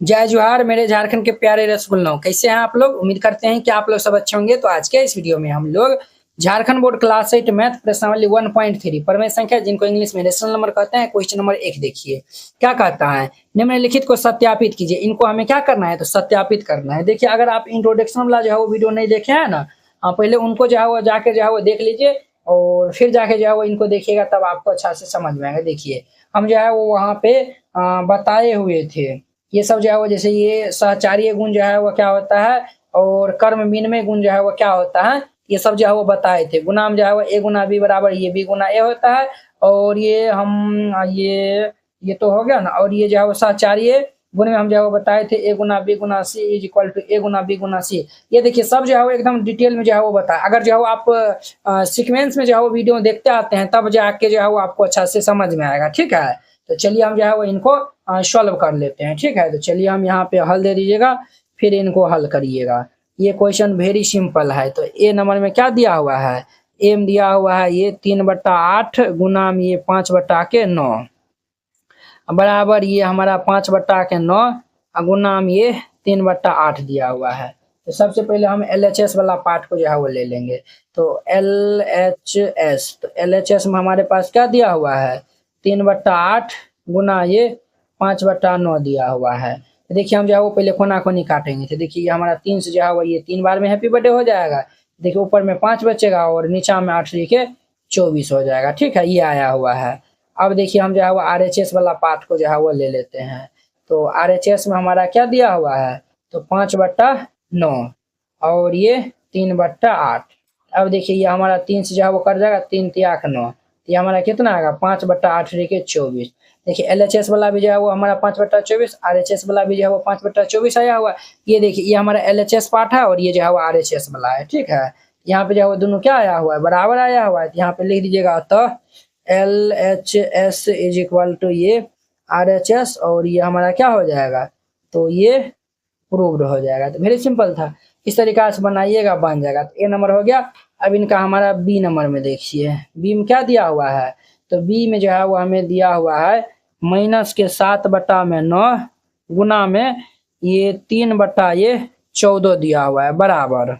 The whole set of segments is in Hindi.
जय जोहार मेरे झारखंड के प्यारे रसगुल्लों, कैसे हैं आप लोग। उम्मीद करते हैं कि आप लोग सब अच्छे होंगे। तो आज के इस वीडियो में हम लोग झारखंड बोर्ड क्लास 8 मैथ प्रश्नावली 1.3 प्रमेय संख्या जिनको इंग्लिश में रेशनल नंबर कहते हैं, क्वेश्चन नंबर 1 देखिए क्या कहता है। निम्नलिखित को सत्यापित कीजिए। इनको हमें क्या करना है, तो सत्यापित करना है। देखिए अगर आप इंट्रोडक्शन वाला जो है वो वीडियो नहीं देखे हैं ना, पहले उनको जो है वो जाके जो है वो देख लीजिए और फिर जाके जो है वो इनको देखिएगा, तब आपको अच्छा से समझ में आएगा। देखिए हम जो है वो वहाँ पे बताए हुए थे। ये सब जो है वो, जैसे ये सहचार्य गुण जो है वो क्या होता है और कर्म विनिमय गुण जो है वो क्या होता है, ये सब जो है वो बताए थे। गुना में जो है वो ए गुना बी बराबर ये बी गुना ए होता है। और ये हम ये तो हो गया ना। और ये जो है वो सहचार्य गुण में हम जो है वो बताए थे ए गुना बी गुना C is equal to A गुना बी गुना सी। ये देखिए सब जो है वो एकदम डिटेल में जो है वो बताया। अगर जो है वो आप सीक्वेंस में जो है वो वीडियो देखते आते हैं, तब जाके जो है वो आपको अच्छा से समझ में आएगा। ठीक है, तो चलिए हम जो है वो इनको सॉल्व कर लेते हैं। ठीक है, तो चलिए हम यहाँ पे हल दे दीजिएगा, फिर इनको हल करिएगा। ये क्वेश्चन वेरी सिंपल है। तो ए नंबर में क्या दिया हुआ है, एम दिया हुआ है ये 3/8 गुना में ये 5/9 बराबर ये हमारा 5/9 गुना में ये 3/8 दिया हुआ है। तो सबसे पहले हम LHS वाला पार्ट को जो है वो ले लेंगे। तो LHS, तो LHS में हमारे पास क्या दिया हुआ है, 3/8 गुना ये 5/9 दिया हुआ है। तो देखिए हम जो है वो पहले कोना कोनी काटेंगे। तो देखिए ये हमारा 3 से जो है वो ये 3 बार में हैप्पी बर्थडे हो जाएगा। देखिए ऊपर में 5 बचेगा और नीचा में 8 लिखे 24 हो जाएगा। ठीक है, ये आया हुआ है। अब देखिए हम जो है वो RHS वाला पार्ट को जो है वो ले लेते हैं। तो RHS में हमारा क्या दिया हुआ है, तो 5/9 और ये 3/8। अब देखिए ये हमारा 3 से जो है वो कर जाएगा, 3 तियाक 9, ये हमारा कितना आएगा 5/8 लिखे 24। देखिए LHS वाला भी जो है वो हमारा 5/24, RHS वाला भी जो है वो 5/24 आया हुआ है। ये देखिए ये हमारा LHS पार्ट है और ये जो है वो RHS वाला है। ठीक है, यहाँ पे जो है वो दोनों क्या आया हुआ है, बराबर आया हुआ है। यहाँ पे लिख दीजिएगा अतः LHS इज इक्वल टू ये RHS और ये हमारा क्या हो जाएगा, तो ये प्रूव्ड हो जाएगा। तो वेरी सिंपल था, इस तरीका से बनाइएगा बन जाएगा। तो ए नंबर हो गया। अब इनका हमारा बी नंबर में देखिए, बी में क्या दिया हुआ है, तो बी में जो है वो हमें दिया हुआ है -7/9 गुना में ये 3/14 दिया हुआ है बराबर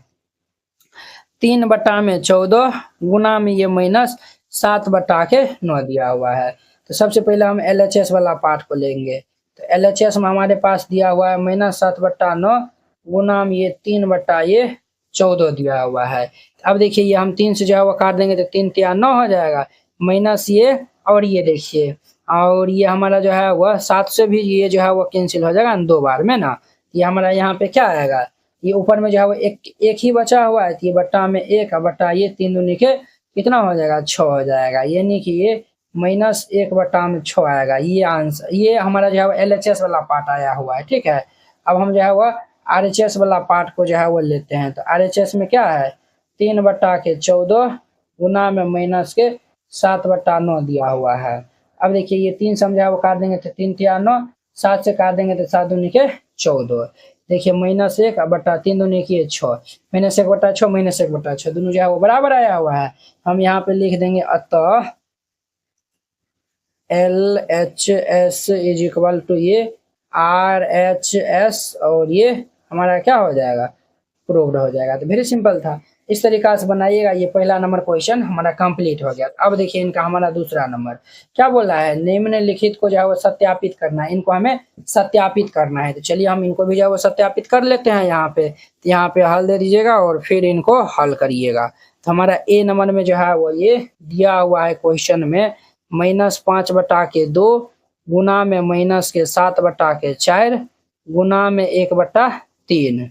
3/14 गुना में ये -7/9 दिया हुआ है। तो सबसे पहले हम LHS वाला पार्ट को लेंगे। तो LHS में हमारे पास दिया हुआ है -7/9 गुना में ये 3/14 दिया हुआ है। अब देखिए ये हम 3 से जो है वो काट देंगे तो 3 तिया 9 हो जाएगा, माइनस ये और ये देखिए, और ये हमारा जो है वह 7 से भी ये जो है वो कैंसिल हो जाएगा 2 बार में ना। ये हमारा यहाँ पे क्या आएगा, ये ऊपर में जो है वो एक ही बचा हुआ है। तो ये बट्टा में 1 बट्टा ये 3 दूनी के कितना हो जाएगा 6 हो जाएगा, यानी कि ये -1/6 आएगा। ये आंसर, ये हमारा जो है वो LHS वाला पार्ट आया हुआ है। ठीक है, अब हम जो है वो RHS वाला पार्ट को जो है वो लेते हैं। तो RHS में क्या है 3/14 गुना में -7/9 दिया हुआ है। अब देखिए ये 3 से हम जो है वो काट देंगे तो 3 तिया 9, 7 से काट देंगे तो 7 दूनी के 14। देखिए -1/3 दूनी की 6, -1/6 -1/6 दोनों जो है वो बराबर आया हुआ है। हम यहाँ पे लिख देंगे अतः LHS इज इक्वल टू ये RHS और ये हमारा क्या हो जाएगा, प्रूव्ड हो जाएगा। तो वेरी सिंपल था, इस तरीका से बनाइएगा। ये पहला नंबर क्वेश्चन हमारा कंप्लीट हो गया। अब देखिए इनका हमारा दूसरा नंबर क्या बोला है, निम्नलिखित को जो है वो सत्यापित करना है। इनको हमें सत्यापित करना है। तो चलिए हम इनको भी जो है वो सत्यापित कर लेते हैं। यहाँ पे हल दे दीजिएगा और फिर इनको हल करिएगा। तो हमारा ए नंबर में जो है वो ये दिया हुआ है क्वेश्चन में -5/2 गुना में -7/4 गुना में 1/3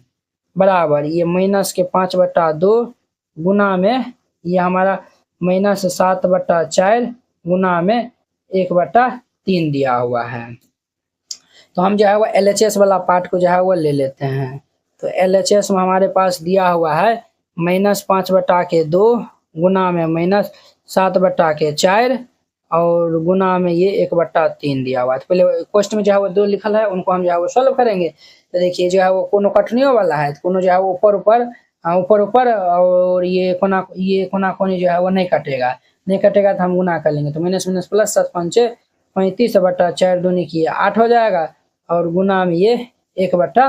बराबर ये -5/2 गुना में ये हमारा -7/4 गुना में 1/3 दिया हुआ है। तो हम जो है वो LHS वाला पार्ट को जो है वो ले लेते हैं। तो LHS में हमारे पास दिया हुआ है -5/2 गुना में -7/4 और गुना में ये 1/3 दिया हुआ है। तो पहले क्वेश्चन में जो है वो 2 लिखल है, उनको हम जो है वो सॉल्व करेंगे। तो देखिए जो है वो कोनो कटनियों वाला है, कोनो जो है वो ऊपर और ये कोना कोनी जो है वो नहीं कटेगा तो हम गुना कर लेंगे। तो -- +7 × 5 = 35/4 दूनी की 8 हो जाएगा और गुना में ये 1 बट्टा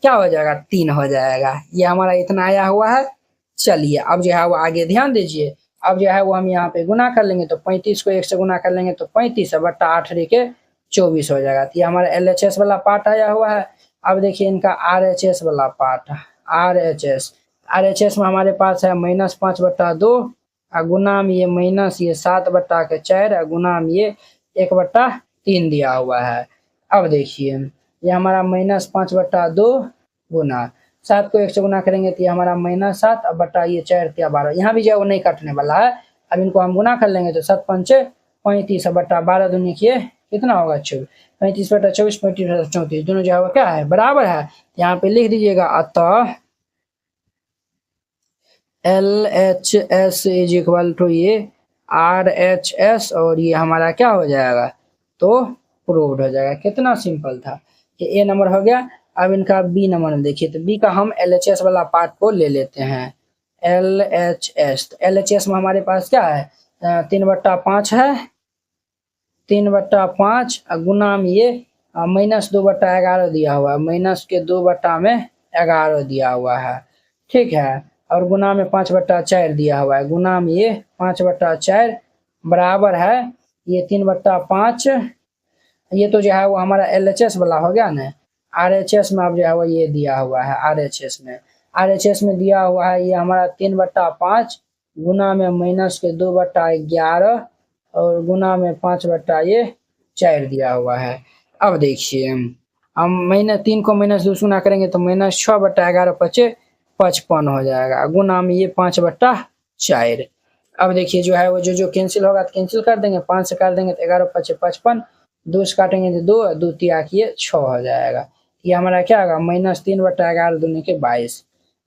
क्या हो जाएगा 3 हो जाएगा। ये हमारा इतना आया हुआ है। चलिए अब जो है वो आगे ध्यान दीजिए। अब जो है वो हम यहाँ पे गुना कर लेंगे तो 35 को 1 से गुना कर लेंगे तो 35 बट्टा 8 के 24 हो जाएगा। तो ये हमारा LHS वाला पार्ट आया हुआ है। अब देखिए इनका RHS वाला पार्ट। RHS में हमारे पास है -5 बट्टा 2 गुना में ये माइनस ये 7 बट्टा के 4 गुना में ये 1 बट्टा 3 दिया हुआ है। अब देखिए ये हमारा -5 बट्टा 2 गुना 7 को 1 से गुना करेंगे तो ये हमारा -7 अब बट्टा ये 4 या 12। यहाँ भी जो है वो नहीं कटने वाला है। अब इनको हम गुना कर लेंगे तो 7 पंचे 35 बट्टा 12 दूनी किए कितना होगा 24। 35 बट्टा 24 35 बट्टा 34 दोनों जो है वो क्या है बराबर है। यहाँ पे लिख दीजिएगा अतः LHS इज इक्वल टू ये RHS और ये हमारा क्या हो जाएगा तो प्रूव्ड हो जाएगा। कितना सिंपल था। ये A नंबर हो गया। अब इनका B नंबर में देखिए तो B का हम LHS वाला पार्ट को ले लेते हैं। LHS तो LHS में हमारे पास क्या है 3 बट्टा 5 है। 3 बट्टा 5 गुना में ये -2 बट्टा 11 दिया हुआ है। माइनस के 2 बट्टा में 11 दिया हुआ है। ठीक है और गुना में 5 बट्टा 4 दिया हुआ है। गुना में ये 5 बट्टा 4 बराबर है ये 3 बट्टा 5। ये तो जो है वो हमारा LHS वाला हो गया ना। RHS में अब जो है वो ये दिया हुआ है। RHS में दिया हुआ है ये हमारा 3 बट्टा 5 गुना में माइनस के 2 बट्टा 11 और गुना में 5 बट्टा ये 4 दिया हुआ है। अब देखिए हम -3 को -2 गुना करेंगे तो -6 बट्टा 11 × 55 हो जाएगा गुना में ये 5 बट्टा 4। अब देखिए जो है वो जो कैंसिल होगा तो कैंसिल कर देंगे। 5 से कर देंगे तो 11 × 5 = 55। 2 से काटेंगे तो 2 2 तिया किए 6 हो जाएगा। ये हमारा क्या होगा -3 बट्टा 11 दूनी के 22।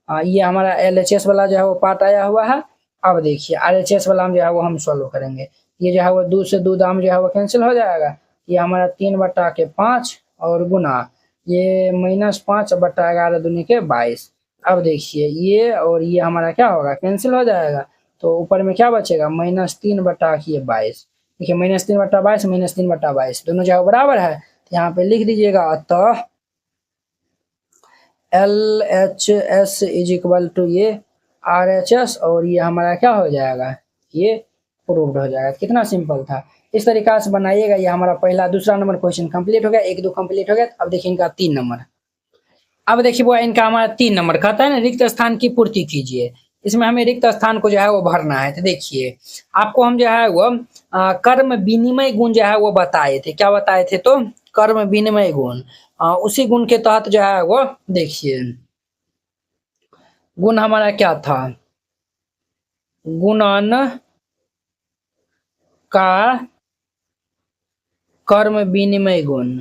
ये हमारा LHS वाला जो है वो पार्ट आया हुआ है। अब देखिए RHS वाला हम जो है वो हम सॉल्व करेंगे। ये जो है वो 2 से 2 दाम जो है वो कैंसिल हो जाएगा। ये हमारा 3 बट्टा के 5 और गुना ये -5 बट्टा 11 दूनी के 22। अब देखिए ये और ये हमारा क्या होगा कैंसिल हो जाएगा तो ऊपर में क्या बचेगा -3 बट्टा के 22। देखिए -3 बट्टा 22 -3 बट्टा 22 दोनों जो है बराबर है। तो यहाँ पे लिख दीजिएगा अतः LHS इज इक्वल टू ये RHS और ये हमारा क्या हो जाएगा ये प्रूव्ड हो जाएगा। कितना सिंपल था। इस तरीका से बनाइएगा। ये हमारा पहला दूसरा नंबर क्वेश्चन कंप्लीट हो गया। 1 2 कंप्लीट हो गया। अब देखिए इनका 3 नंबर। अब देखिए वो इनका हमारा 3 नंबर कहता है ना रिक्त स्थान की पूर्ति कीजिए। इसमें हमें रिक्त स्थान को जो है वो भरना है। तो देखिए आपको हम जो है वो कर्म विनिमय गुण जो है वो बताए थे। क्या बताए थे तो कर्म विनिमय गुण। उसी गुण के तहत जो है वो देखिए गुण हमारा क्या था गुणन का कर्म विनिमय गुण।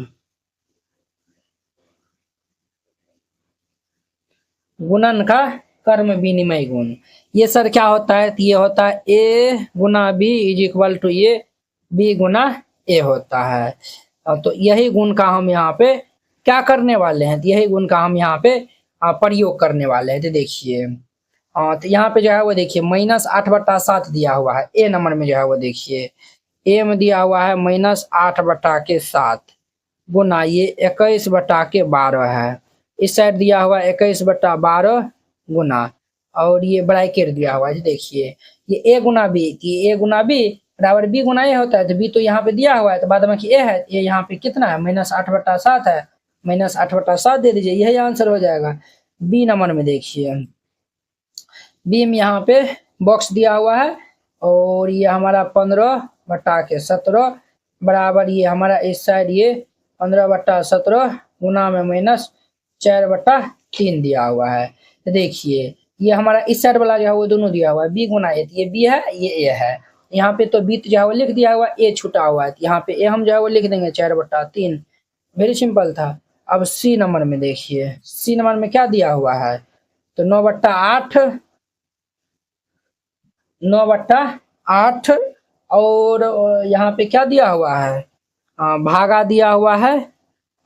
गुणन का कर्म विनिमय गुण ये सर क्या होता है तो ये होता है A गुना B इज इक्वल टू ये B गुना A होता है। तो यही गुण का हम यहाँ पे क्या करने वाले हैं तो यही गुण का हम यहाँ पे प्रयोग करने वाले हैं। तो देखिए तो यहाँ पे जो है वो देखिए -8 बट्टा 7 दिया हुआ है। A नंबर में जो है वो देखिए A में दिया हुआ है -8 बट्टा के 7 गुना ये 21 बट्टा के 12 है। इस साइड दिया हुआ 21 बट्टा 12 गुना और ये ब्रैकेट दिया हुआ है। देखिए ये A गुना B ये A गुना B बराबर B गुना A होता है। तो B तो यहाँ पे दिया हुआ है तो बाद में कि A है ये यहाँ पे कितना है -8 बट्टा 7 है। -8 बट्टा 7 दे दीजिए यही आंसर हो जाएगा। B नंबर में देखिए B में यहाँ पे बॉक्स दिया हुआ है और ये हमारा 15 बट्टा के 17 बराबर ये हमारा इस साइड ये 15 बट्टा 17 गुना में -4 बट्टा 3 दिया हुआ है। तो देखिए ये हमारा इस साइड वाला जो है वो दोनों दिया हुआ है B गुना A। ये B है ये A है। यहाँ पे तो B जो है वो लिख दिया हुआ A छुटा हुआ है। यहाँ पे A हम जो है वो लिख देंगे 4 बट्टा 3। वेरी सिंपल था। अब C नंबर में देखिए C नंबर में क्या दिया हुआ है तो 9 बट्टा 8 और यहाँ पे क्या दिया हुआ है भागा दिया हुआ है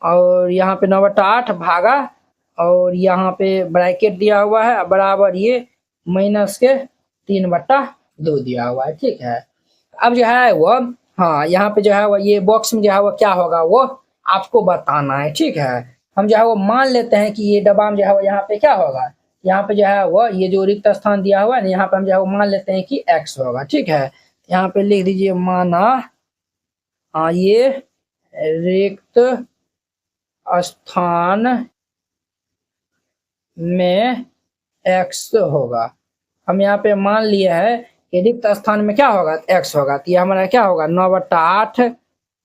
और यहाँ पे 9 बट्टा 8 भागा और यहाँ पे ब्रैकेट दिया हुआ है बराबर ये -3 बट्टा 2 दिया हुआ है। ठीक है अब जो है वो हाँ यहाँ पे जो है वो ये बॉक्स में जो है वो क्या होगा वो आपको बताना है। ठीक है हम जो है वो मान लेते हैं कि ये दबाव जो है वो यहाँ पे क्या होगा, यहाँ पे जो है वो ये जो रिक्त स्थान दिया हुआ है ना, यहाँ पे हम जो है वो मान लेते हैं कि x होगा। ठीक है, यहाँ पे लिख दीजिए माना ये रिक्त स्थान में x होगा। हम यहाँ पे मान लिए है कि रिक्त स्थान में क्या होगा, x होगा। तो ये हमारा क्या होगा 9/8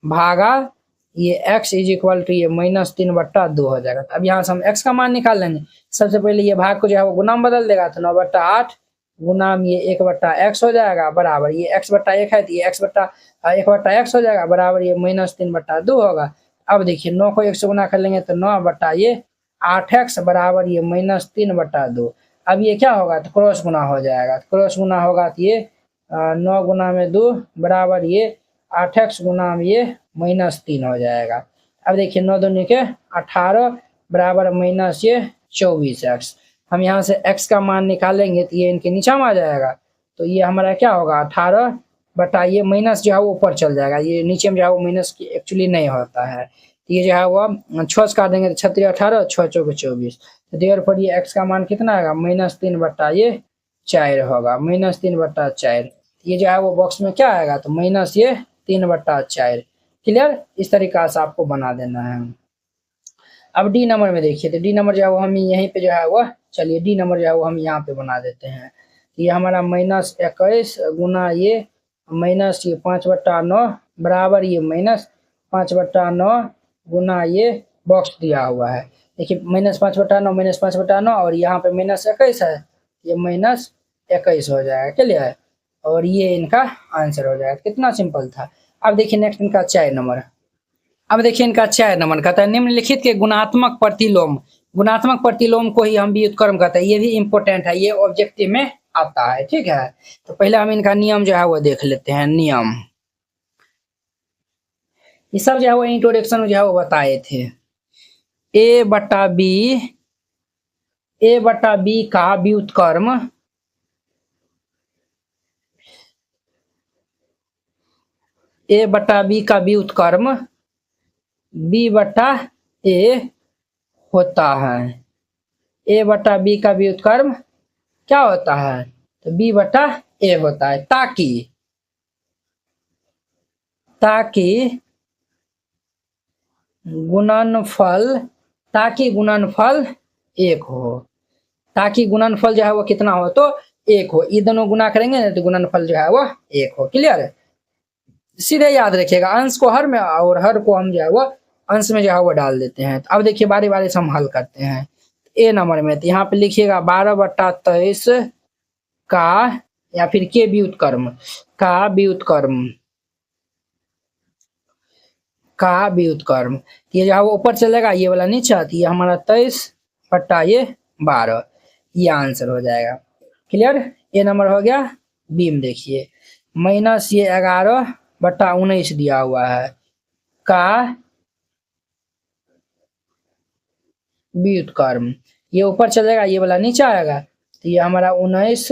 भागा ये x इज इक्वल टू ये -3/2 हो जाएगा। अब यहाँ से हम x का मान निकाल लेंगे। सबसे पहले ये भाग को जो है वो गुना में बदल देगा, तो 9/8 गुनाम ये 1/x हो जाएगा बराबर ये x/1 है, तो ये x/1/x हो जाएगा बराबर ये -3/2 होगा। अब देखिए 9 को 1 से गुना कर लेंगे तो 9/8x बराबर ये -3/2। अब ये क्या होगा, तो क्रॉस गुना हो जाएगा। तो क्रॉस गुना होगा तो ये 9 गुना में 2 बराबर ये 8x गुना में ये -3 हो जाएगा। अब देखिए 9 दूनी के 18 बराबर माइनस ये 24x। हम यहाँ से x का मान निकालेंगे तो ये इनके नीचे में आ जाएगा। तो ये हमारा क्या होगा 18 बटा ये माइनस जो है वो ऊपर चल जाएगा, ये नीचे में जो है वो माइनस की एक्चुअली नहीं होता है। तो ये जो है वो 6 से काट देंगे तो 36 18 6 चौके 24। तो देर पर ये x का मान कितना आएगा -3/4 होगा, -3/4। ये जो है वो बॉक्स में क्या आएगा तो -3/4। क्लियर, इस तरीका से आपको बना देना है। अब डी नंबर में देखिए, तो डी नंबर जो है वो हम यहीं पे जो है वो, चलिए डी नंबर जो है वो हम यहाँ पे बना देते हैं। ये हमारा -21 गुना ये माइनस ये 5/9 बराबर ये -5/9 गुना ये बॉक्स दिया हुआ है। देखिए -5/9 और यहाँ पे -21 है, ये -21 हो जाएगा। क्लियर, और ये इनका आंसर हो जाएगा। कितना सिंपल था। अब देखिए नेक्स्ट इनका 4 नंबर। अब देखिए इनका 4 नंबर कहता है निम्नलिखित के गुणात्मक प्रतिलोम, गुणात्मक प्रतिलोम को ही हम व्युत्क्रम कहते हैं। ये भी इंपॉर्टेंट है, ये ऑब्जेक्टिव में आता है। ठीक है, तो पहले हम इनका नियम जो है वो देख लेते हैं। नियम ये सब जो है वो इंट्रोडक्शन में जो है वो बताए थे। ए बटा बी का व्युत्क्रम ए बटा बी का व्युत्क्रम बी बटा ए होता है। ए बटा बी का व्युत्क्रम क्या होता है, तो बी बटा ए होता है, ताकि गुणनफल 1 हो। ताकि गुणनफल जो है वो कितना हो, तो 1 हो। ये दोनों गुना करेंगे ना तो गुणनफल जो है वो 1 हो। क्लियर है, सीधे याद रखिएगा, अंश को हर में और हर को हम जो है वो अंश में जो है वो डाल देते हैं। तो अब देखिए बारी बारी से हम हल करते हैं। ए नंबर में तो यहाँ पे लिखिएगा 12/23 का या फिर के व्युत्क्रम का व्युत्क्रम ये जो है वो ऊपर चलेगा, ये वाला नीचे आती है। हमारा 23/12 ये आंसर हो जाएगा। क्लियर, ए नंबर हो गया। बी में देखिए माइनस ये 11/19 दिया हुआ है का व्युत्क्रम, ये ऊपर चलेगा, ये वाला नीचे आएगा। तो ये हमारा 19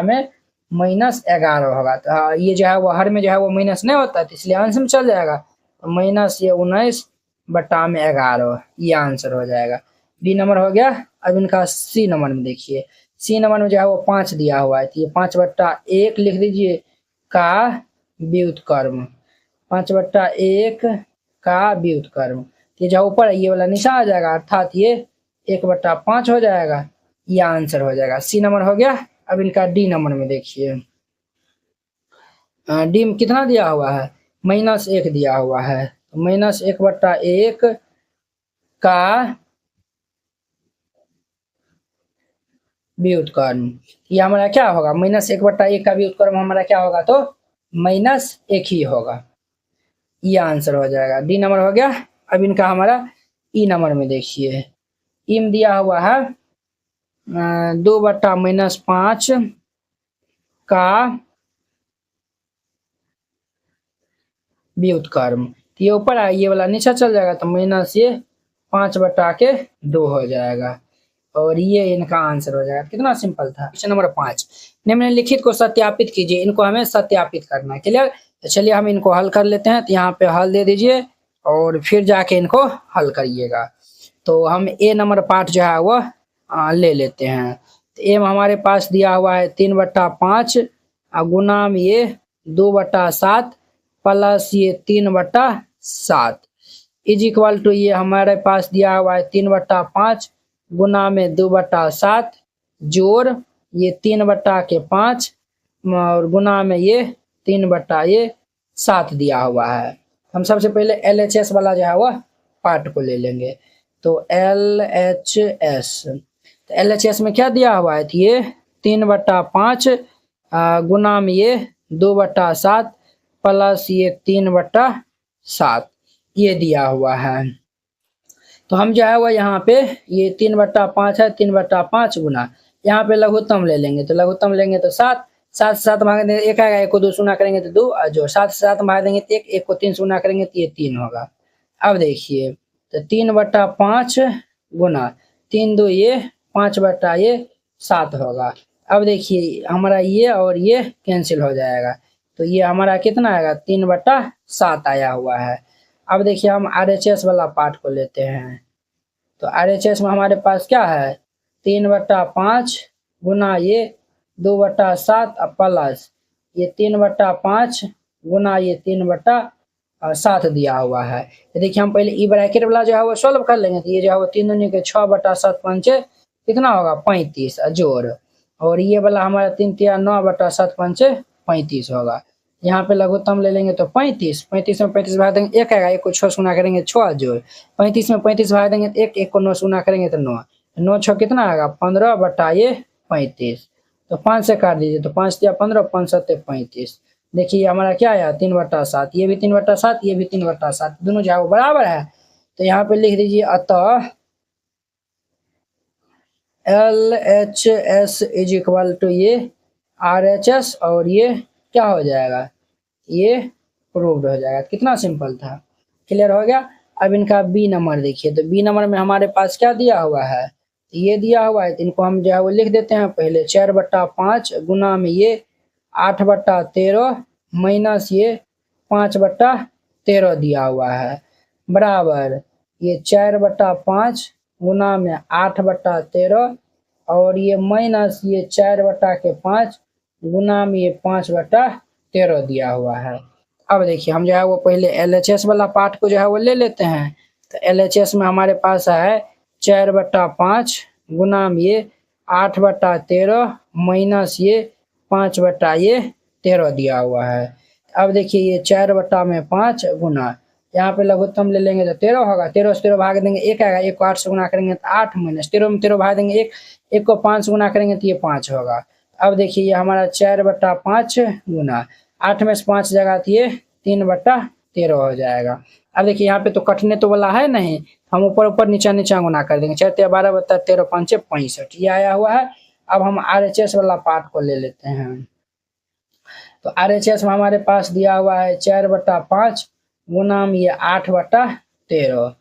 में -11 होगा। तो ये जो है वो हर में जो है वो माइनस नहीं होता है, तो इसलिए अंश में चल जाएगा। तो -19/11 ये आंसर हो जाएगा। बी नंबर हो गया। अब इनका सी नंबर में देखिए, सी नंबर में जो है वो 5 दिया हुआ है, तो ये 5/1 लिख दीजिए का व्युत्क्रम, 5/1 का व्युत्क्रम। ये जो ऊपर ये वाला निशान आ जाएगा, अर्थात ये 1/5 हो जाएगा। ये आंसर हो जाएगा। सी नंबर हो गया। अब इनका डी नंबर में देखिए, डी में कितना दिया हुआ है, -1 दिया हुआ है। तो -1/1 का व्युत्क्रम, ये हमारा क्या होगा, -1/1 का व्युत्क्रम हमारा क्या होगा, तो -1 ही होगा। ये आंसर हो जाएगा। डी नंबर हो गया। अब इनका हमारा ई नंबर में देखिए, ई में दिया हुआ है 2/-5 का व्युत्क्रम। ये ऊपर है, ये वाला नीचे चल जाएगा, तो -5/2 हो जाएगा। और ये इनका आंसर हो जाएगा। कितना सिंपल था। क्वेश्चन नंबर 5, निम्नलिखित को सत्यापित कीजिए। इनको हमें सत्यापित करना है। क्लियर, तो चलिए हम इनको हल कर लेते हैं। तो यहाँ पे हल दे दीजिए और फिर जाके इनको हल करिएगा। तो हम ए नंबर पार्ट जो है वो ले लेते हैं। तो ए में हमारे पास दिया हुआ है 3/5 गुना में ये 2/7 प्लस ये 3/7 इज इक्वल टू ये हमारे पास दिया हुआ है 3/5 गुना में 2/7 जोड़ ये 3/5 और गुना में ये 3/7 दिया हुआ है। हम सबसे पहले LHS वाला जो है वह पार्ट को ले लेंगे। तो LHS, तो LHS में क्या दिया हुआ है? तो ये 3/5 गुना में ये 2/7 प्लस ये 3/7 ये दिया हुआ है। तो हम जो है वह यहाँ पे ये 3/5 है, 3/5 गुना यहाँ पे लघुत्तम ले लेंगे। तो लघुत्तम लेंगे तो 7, 7 से 7 भाग देंगे 1 आएगा, 1 को 2 गुना करेंगे तो 2, और जो 7 से 7 भाग देंगे तो 1, 1 को 3 गुना करेंगे तो ये 3 होगा। अब देखिए तो 3/5 गुना 3 2 ये 5/7 होगा। अब देखिए हमारा ये और ये कैंसिल हो जाएगा, तो ये हमारा कितना आएगा? 3/7 आया हुआ है। अब देखिए हम RHS वाला पार्ट को लेते हैं। तो RHS में हमारे पास क्या है? 3/5 गुना ये 2/7 प्लस ये 3/5 गुना ये 3/7 दिया हुआ है। तो देखिए हम पहले ई ब्रैकेट वाला जो है वो सॉल्व कर लेंगे। तो ये जो है वो 3 दूनी के 6/7 पंचे कितना होगा? 35 जोड़, और ये वाला हमारा 3 तिया 9/7 पंचे 35 होगा। यहाँ पे लघुत्तम ले लेंगे तो 35, 35 में 35 भाग देंगे 1 आएगा, 1 को 6 गुना करेंगे 6 जोड़, 35 में 35 भाग देंगे तो 1, 1 को 9 गुना करेंगे तो 9, 9 6 कितना आएगा? 15/35। तो 5 से काट दीजिए, तो 5 तिया 15, 5 7 35। देखिए हमारा क्या आया? 3/7, ये भी 3/7, ये भी 3/7, दोनों जो है वो बराबर है। तो यहाँ पे लिख दीजिए अतः LHS इज इक्वल टू ये RHS, और ये क्या हो जाएगा? ये प्रूव्ड हो जाएगा। कितना सिंपल था, क्लियर हो गया। अब इनका B नंबर देखिए। तो B नंबर में हमारे पास क्या दिया हुआ है? ये दिया हुआ है, तो इनको हम जो है वो लिख देते हैं पहले 4/5 गुना में ये 8/13 माइनस ये 5/13 दिया हुआ है, बराबर ये 4/5 गुना में 8/13 और ये माइनस ये 4/5 गुना में ये 5/13 दिया हुआ है। अब देखिए हम जो है वो पहले LHS वाला पार्ट को जो है वो ले लेते हैं। तो LHS में हमारे पास है 4/5 गुना में ये 8/13 माइनस ये 5/13 दिया हुआ है। अब देखिए ये 4/5 गुना यहाँ पे लघुत्तम ले लेंगे तो 13 होगा, 13 से 13 भाग देंगे 1 आएगा, 1 को 8 से गुना करेंगे तो 8 माइनस 13 में 13 भाग देंगे 1, 1 को 5 से गुना करेंगे तो ये 5 होगा। अब देखिए ये हमारा 4/5 गुना 8 में से 5 जगह तो ये 3/13 हो जाएगा। अब देखिए यहाँ पे तो कटने तो वाला है नहीं, हम ऊपर ऊपर नीचा नीचा गुना कर देंगे। 4 तिया 12 बता 13 5 65 ये आया हुआ है। अब हम RHS वाला पार्ट को ले लेते हैं। तो RHS में हमारे पास दिया हुआ है 4/5 गुना में ये 8/13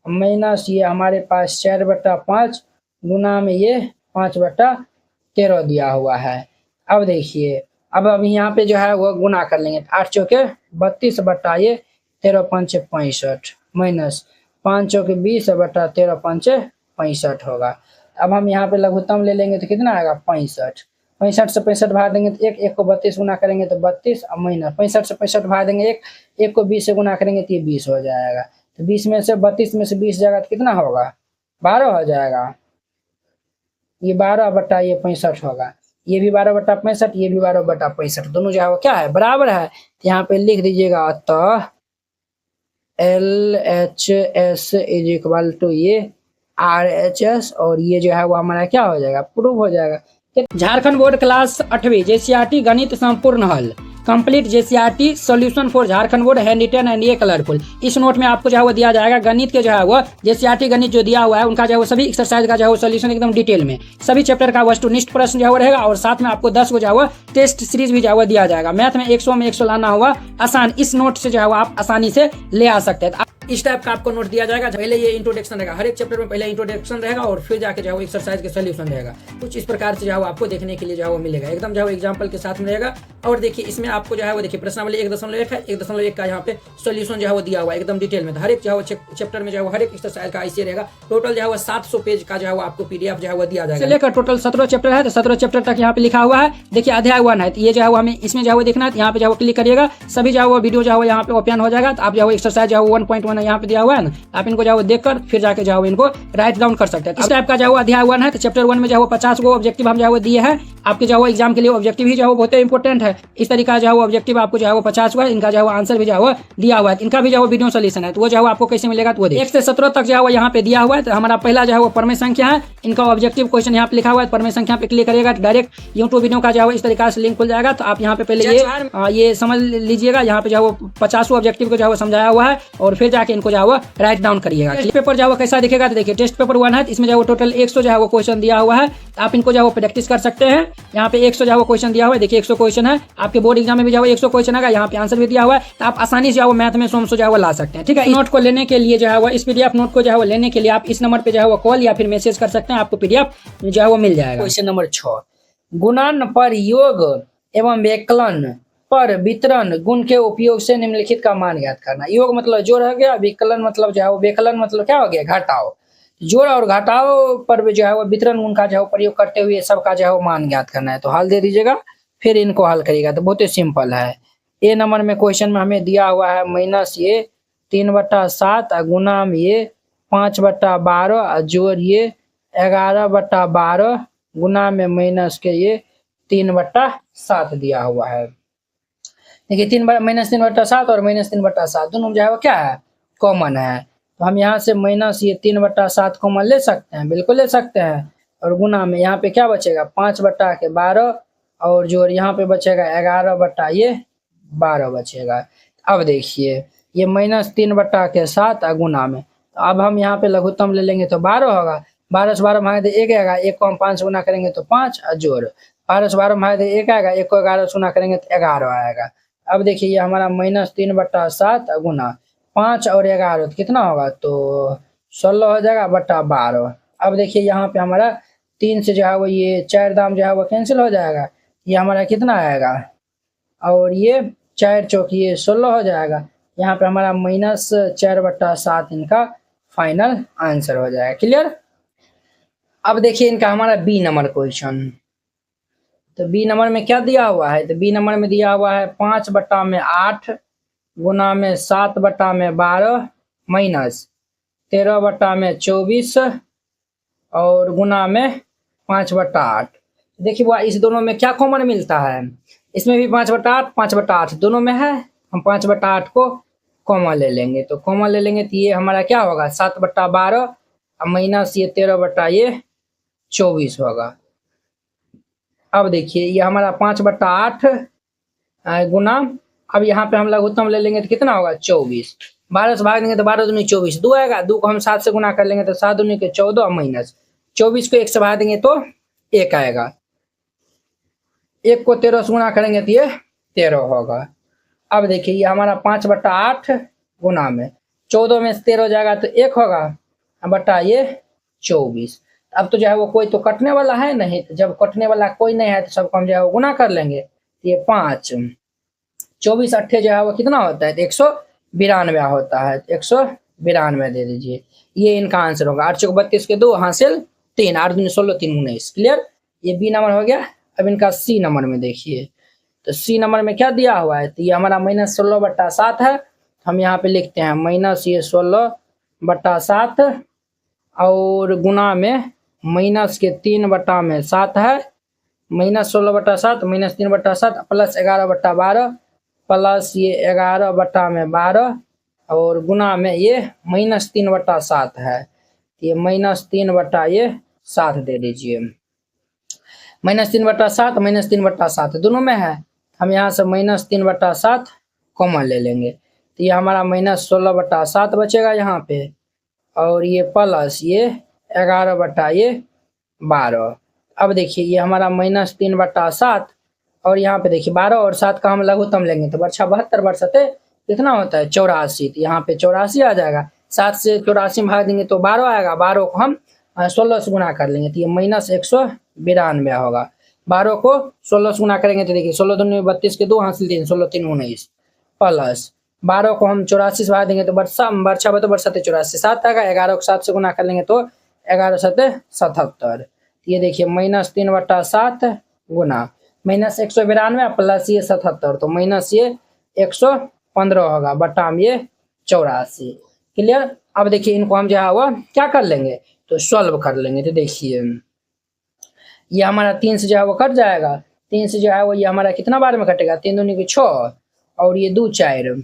माइनस ये हमारे पास 4/5 गुना में ये 5/13 दिया हुआ है। अब देखिए अब यहाँ पे जो है वो गुना कर लेंगे। 8 चौके 32 बटा ये 13 5 65 माइनस 5 चौके 20 बटा 13 5 65 होगा। अब हम यहाँ पे लघुत्तम ले लेंगे तो कितना आएगा? 65, 65 से 65 भाग देंगे तो 1, 1 को 32 गुना करेंगे तो 32 और माइनस 65 से 65 भाग देंगे 1, 1 को 20 से गुना करेंगे तो ये 20 हो जाएगा। तो 20 में से 32 में से 20 जाएगा तो कितना होगा? 12 हो जाएगा। ये 12 बटा ये 65 होगा, ये भी 12 बटा 65, ये भी 12 बटा 65, दोनों जो है वो क्या है? बराबर है। तो यहाँ पे लिख दीजिएगा अतः LHS इज इक्वल टू ये RHS, और ये जो है वो हमारा क्या हो जाएगा? प्रूव हो जाएगा। झारखंड बोर्ड क्लास 8वीं JCRT गणित संपूर्ण हल complete JCRT solution for Jharkhand board hand written and ये कलरफुल। इस नोट में आपको जो है वो दिया जाएगा गणित के जो है वो JCRT गणित जो दिया हुआ है उनका जो है वो सभी एक्सरसाइज का जो है वो सॉल्यूशन एकदम डिटेल में, सभी चैप्टर का वस्तुनिष्ठ प्रश्न जो है वो रहेगा, और साथ में आपको 10 को जो है वो टेस्ट सीरीज भी जो है वो दिया जाएगा। मैथ में 100 में 100 लाना हुआ आसान, इस नोट से जो है वो आप आसानी से ले आ सकते हैं। इस टाइप का आपको नोट दिया जाएगा। पहले ये इंट्रोडक्शन रहेगा, हर एक चैप्टर में पहले इंट्रोडक्शन रहेगा और फिर जाके जो है एक्सरसाइज के सॉल्यूशन रहेगा। कुछ इस प्रकार से जो है आपको देखने के लिए जो है वो मिलेगा, एकदम जो है एग्जांपल के साथ में रहेगा। और देखिए इसमें आपको जो है वो देखिए प्रश्नावली 1.1 है, 1.1 का यहाँ पे सोल्यूशन जो है वो दिया हुआ है एकदम डिटेल में। हर एक जो है वो चैप्टर में जो है वो हर एक एक्सरसाइज का ऐसे रहेगा। टोटल जो है वो 700 पेज का जो है वो आपको PDF जो है वो दिया जाएगा। लेकर टोटल 17 चैप्टर है, तो 17 चैप्टर तक यहाँ पे लिखा हुआ है। देखिए अध्याय 1 है, तो ये जो है वो हमें इसमें जो है वो देखना है, यहाँ पे जो है वो क्लिक करिएगा, सभी जो है वो वीडियो जो है वो यहाँ पे ओपन हो जाएगा। तो आप जो है एक्सरसाइज जो है 1.1 है यहाँ पे दिया हुआ है ना, आप इनको जो है देखकर फिर जाके जो है इनको राइट डाउन कर सकते हैं। इस टाइप का जो है अध्याय 1 है, तो चैप्टर 1 में जो है 50 गो ऑब्जेक्टिव हम जो है दिए हैं आपके जो है एग्जाम के लिए। ऑब्जेक्टिव ही जो है बहुत इंपॉर्टेंट है। इस तरीका जो है ऑब्जेक्टिव आपको जो है वो 50 हुआ है, इनका जो है आंसर भी जो है दिया हुआ है, इनका भी जो है वीडियो सोल्यूशन है। तो वो जो है आपको कैसे मिलेगा, तो वो 1 से 17 तक जो है यहाँ पे दिया हुआ है। तो हमारा पहला जो है वो परमेय संख्या है, इनका ऑब्जेक्टिव क्वेश्चन यहाँ पे लिखा हुआ है। परमेय संख्या पे क्लिक करिएगा तो डायरेक्ट यूट्यूब वीडियो का जो है इस तरीका से लिंक खुल जाएगा। तो आप यहाँ पे पहले ये समझ लीजिएगा, यहाँ पे जो है 50 ऑब्जेक्टिव को जो है समझाया हुआ है, और फिर जाके इनको जो है राइट डाउन करिएगा। टेस्ट पेपर जो है कैसा दिखेगा, तो देखिए टेस्ट पेपर 1 है, इसमें जो है टोटल 100 जो है वो क्वेश्चन दिया हुआ है। आप इनको जो है प्रैक्टिस कर सकते हैं। यहाँ पे 100 जो है क्वेश्चन दिया हुआ है, देखिए 100 क्वेश्चन है। आपके बोर्ड एग्जाम में भी जो है 100 क्वेश्चन आएगा, यहाँ पे आंसर भी दिया हुआ है। तो आप आसानी से मैथ में 100 जो है ला सकते हैं। ठीक है, नोट को लेने के लिए जो है इस PDF नोट को जो है लेने के लिए आप इस नंबर पे जो है कॉल या फिर मैसेज कर सकते हैं, आपको PDF जो है वो मिल जाएगा। क्वेश्चन नंबर 6, गुणन पर योग एवं व्यकलन पर वितरण गुण के उपयोग से निम्नलिखित का मान ज्ञात करना। योग मतलब जोड़ हो गया, विकलन मतलब जो है व्यकलन मतलब क्या हो गया, घटाव। जोड़ और घटाव पर जो है वो वितरण गुण का जो है प्रयोग करते हुए सबका जो है मान ज्ञात करना है। तो हल दे दीजिएगा, फिर इनको हल करिएगा। तो बहुत ही सिंपल है। ए नंबर में क्वेश्चन में हमें दिया हुआ है माइनस ये 3/7 गुना में ये 5/12 जोड़ ये 11/12 गुना में माइनस के ये 3/7 दिया हुआ है। देखिए -3/7 और -3/7 दोनों जो है वो क्या है, कॉमन है। तो हम यहाँ से माइनस ये 3/7 कॉमन ले सकते हैं, बिल्कुल ले सकते हैं। और गुना में यहाँ पे क्या बचेगा 5/12 और जो यहाँ पे बचेगा 11/12 बचेगा। अब देखिए ये -3/7 गुना में, तो अब हम यहाँ पे लघुत्तम ले लेंगे तो 12 होगा। 12 से 12 भाग दे 1 आएगा, 1 को हम 5 से गुना करेंगे तो 5 जोड़ 12 से 12 भाग दे 1 आएगा, 1 को 11 से गुना करेंगे तो 11 आएगा। अब देखिए ये हमारा -3/7 गुना 5 और 11 तो कितना होगा, तो 16 हो जाएगा बटा 12। अब देखिए यहाँ पे हमारा 3 से जो है वो ये 4 दाम जो है वो कैंसिल हो जाएगा, ये हमारा कितना आएगा, और ये 4 चौकी ये 16 हो जाएगा। यहाँ पे हमारा -4/7 इनका फाइनल आंसर हो जाएगा। क्लियर। अब देखिए इनका हमारा बी नंबर क्वेश्चन। तो बी नंबर में क्या दिया हुआ है, तो बी नंबर में दिया हुआ है 5/8 गुना में 7/12 माइनस 13/24 और गुना में 5/8। देखिए वो इस दोनों में क्या कॉमन मिलता है, इसमें भी 5/8 5/8 दोनों में है। हम 5/8 को कॉमन ले लेंगे, तो कॉमन ले लेंगे तो ये हमारा क्या होगा 7/12 माइनस ये 13/24 होगा। अब देखिए ये हमारा 5/8 गुना, अब यहाँ पे हम लघुत्तम ले लेंगे तो कितना होगा 24। 12 से भाग देंगे तो 12 दूनी 24 2 आएगा, 2 को हम 7 से गुना कर लेंगे तो 7 दूनी के 14 माइनस 24 को 1 से भाग देंगे तो 1 आएगा, 1 को 13 से गुना करेंगे तो ये 13 होगा। अब देखिए ये हमारा 5/8 गुना में 14 में से 13 हो जाएगा तो 1 होगा बटा ये 24। अब तो जो है वो कोई तो कटने वाला है नहीं, तो जब कटने वाला कोई नहीं है तो सबको हम जो है वो गुना कर लेंगे। तो ये 5 24 अट्ठे जो है वो कितना होता है, 192 होता है। 192 दे दीजिए, ये इनका आंसर होगा। 8 चौक 32 के 2 हासिल 3, 8 दूनी 16 3 19। क्लियर। ये बी नंबर हो गया। अब इनका सी नंबर में देखिए, तो सी नंबर में क्या दिया हुआ है, तो ये हमारा -16/7 है। हम यहाँ पे लिखते हैं माइनस ये 16/7 और गुना में माइनस के 3/7 है। -16/7 -3/7 प्लस 11/12 प्लस ये 11/12 और गुना में ये -3/7 है। ये -3/7 दे दीजिए। -3/7 -3/7 दोनों में है, हम यहाँ से -3/7 कॉमन ले लेंगे। तो ये हमारा -16/7 बचेगा यहाँ पे, और ये प्लस ये 11/12। अब देखिए ये हमारा -3/7 और यहाँ पे देखिए 12 और 7 का हम लघुत्तम लेंगे तो बच्चा 72 बरसते कितना होता है 84। तो यहाँ पे 84 आ जाएगा, 7 से 84 भाग देंगे तो 12 आएगा, 12 को हम 16 से गुना कर लेंगे तो ये -192 होगा। 12 को 16 से गुना करेंगे तो देखिए 16 दूनी 32 के 2 हासिल 3, 16 3 19 प्लस 12 को हम 84 से भाग देंगे तो बरछा तो बरसा 84 7 आएगा। 11 को 7 से गुना कर लेंगे तो 11 7 77। ये देखिए -3/7 गुना -192 प्लस ये 77 तो माइनस ये 115 होगा बटा में ये 84। क्लियर। अब देखिए इनको हम जो है वो क्या कर लेंगे तो सॉल्व कर लेंगे। तो देखिए ये हमारा 3 से जो है वो कट जाएगा। 3 से जो है वो ये हमारा कितना बार में कटेगा 3 दूनी की 6 और ये 2 4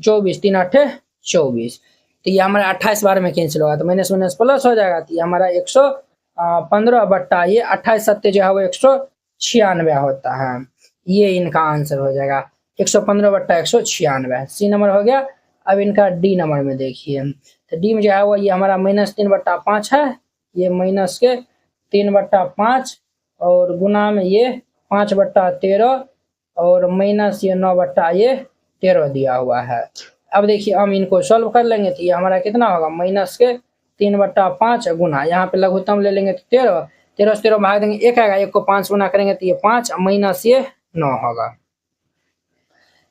24 3 8 24 तो ये हमारा 28 बार में कैंसिल होगा तो माइनस माइनस प्लस हो जाएगा। तो ये हमारा 115 बट्टा ये 28 सत्ते जो है वो 196 होता है। ये इनका आंसर हो जाएगा 115 बट्टा 196। सी नंबर हो गया। अब इनका डी नंबर में देखिए तो डी में जो है वो ये हमारा -3/5 है। ये माइनस के 3/5 और गुना में ये 5/13 और माइनस ये 9 ये 13 दिया हुआ है। अब देखिए हम इनको सॉल्व कर लेंगे तो ये हमारा कितना होगा माइनस के 3/5 गुना यहाँ पे लघुत्तम ले लेंगे तो 13 13 से 13 भाग देंगे 1 आएगा। 1 को 5 गुना करेंगे तो ये 5 माइनस ये 9 होगा।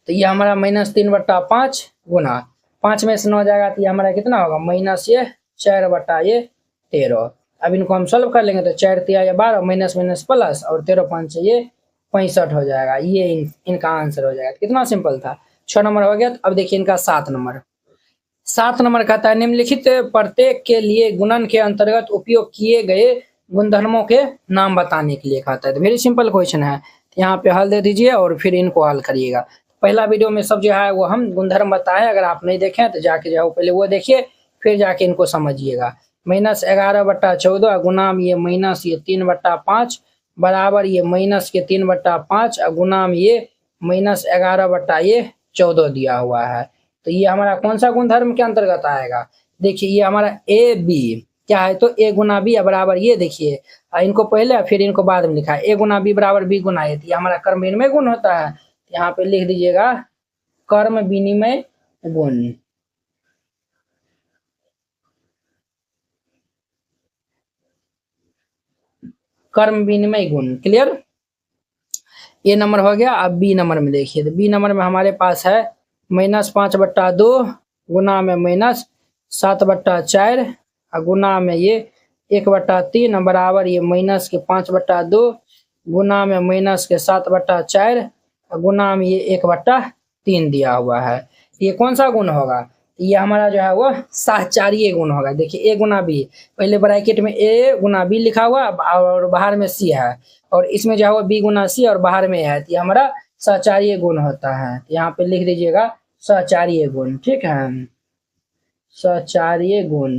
तो ये हमारा -3/5 गुना 5 में से 9 जाएगा तो ये हमारा कितना होगा माइनस ये 4/13। अब इनको हम सॉल्व कर लेंगे तो 4 3 12 माइनस माइनस प्लस और 13 5 ये 65 हो जाएगा। ये इनका आंसर हो जाएगा। कितना सिंपल था। 6 नंबर हो गया। अब देखिए इनका 7 नंबर। 7 नंबर कहता है निम्नलिखित प्रत्येक के लिए गुणन के अंतर्गत उपयोग किए गए गुणधर्मों के नाम बताने के लिए कहता है। तो वेरी सिंपल क्वेश्चन है। यहाँ पे हल दे दीजिए और फिर इनको हल करिएगा। पहला वीडियो में सब जो है वो हम गुणधर्म बताए। अगर आप नहीं देखें तो जाके जो है पहले वो देखिए फिर जाके इनको समझिएगा। -11/14 गुनाम ये माइनस ये 3/5 बराबर ये माइनस के 3/5 गुनाम ये -11/14 दिया हुआ है। तो ये हमारा कौन सा गुणधर्म के अंतर्गत आएगा। देखिए ये हमारा ए बी क्या है तो a गुना बी बराबर ये देखिए इनको पहले फिर इनको बाद में लिखा है a गुना बी बराबर बी गुना ए। ये हमारा कर्म विनिमय गुण होता है। यहाँ पे लिख दीजिएगा कर्म विनिमय गुण। कर्म विनिमय गुण क्लियर। ये नंबर हो गया। अब बी नंबर में देखिए तो बी नंबर में हमारे पास है -5/2 गुना में -7/4 गुना में ये 1/3 बराबर ये माइनस के 5/2 गुना में माइनस के 7/4 गुना में ये 1/3 दिया हुआ है। ये कौन सा गुण होगा। ये हमारा जो है वो साहचर्य गुण होगा। देखिए a गुना बी पहले ब्रैकेट में a गुना बी लिखा हुआ और बाहर में c है और इसमें जो है वो b गुना c और बाहर में है। तो ये हमारा साहचर्य गुण होता है। यहाँ पे लिख दीजिएगा साहचर्य गुण। ठीक है साहचर्य गुण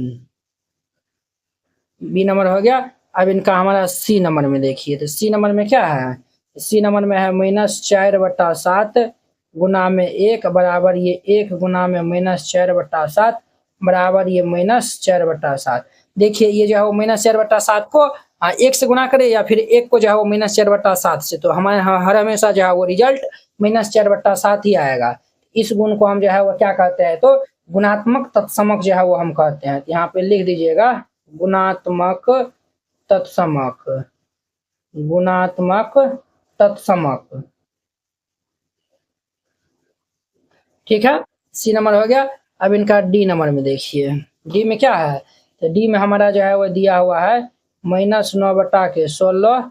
बी नंबर हो गया। अब इनका हमारा सी नंबर में देखिए तो सी नंबर में क्या है सी नंबर में है -4/7 गुना में 1 बराबर ये 1 गुना में -4/7 बराबर ये -4/7। देखिए ये जो है वो -4/7 को 1 से गुना करे या फिर 1 को जो है वो -4/7 से तो हमारे हर हमेशा जो है वो रिजल्ट -4/7 ही आएगा। इस गुण को हम जो है वो क्या कहते हैं तो गुणात्मक तत्समक जो है वो हम कहते हैं। यहाँ पे लिख दीजिएगा गुणात्मक तत्समक। गुणात्मक तत्समक। ठीक है सी नंबर हो गया। अब इनका डी नंबर में देखिए डी में क्या है तो डी में हमारा जो है वो दिया हुआ है -9/16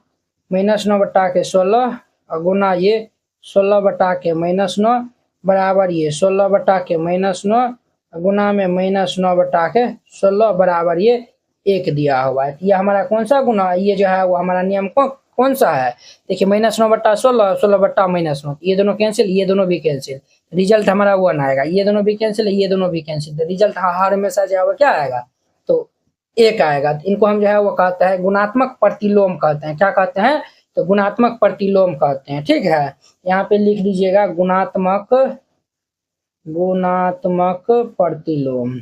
-9/16 और गुना ये 16/-9 बराबर ये 16/-9 गुना में -9/16 बराबर ये 1 दिया हुआ है। ये हमारा कौन सा गुना ये जो है वो हमारा नियम कौन सा है। देखिए -9/16 16/-9 ये दोनों कैंसिल ये दोनों भी कैंसिल रिजल्ट हमारा 1 आएगा। ये दोनों भी कैंसिल ये दोनों भी कैंसिल रिजल्ट हर हमेशा जो है वो क्या आएगा तो 1 आएगा। तो इनको हम जो है वो कहते हैं गुणात्मक प्रतिलोम कहते हैं। क्या कहते हैं तो गुणात्मक प्रतिलोम कहते हैं। ठीक है यहाँ पे लिख दीजिएगा गुणात्मक प्रतिलोम।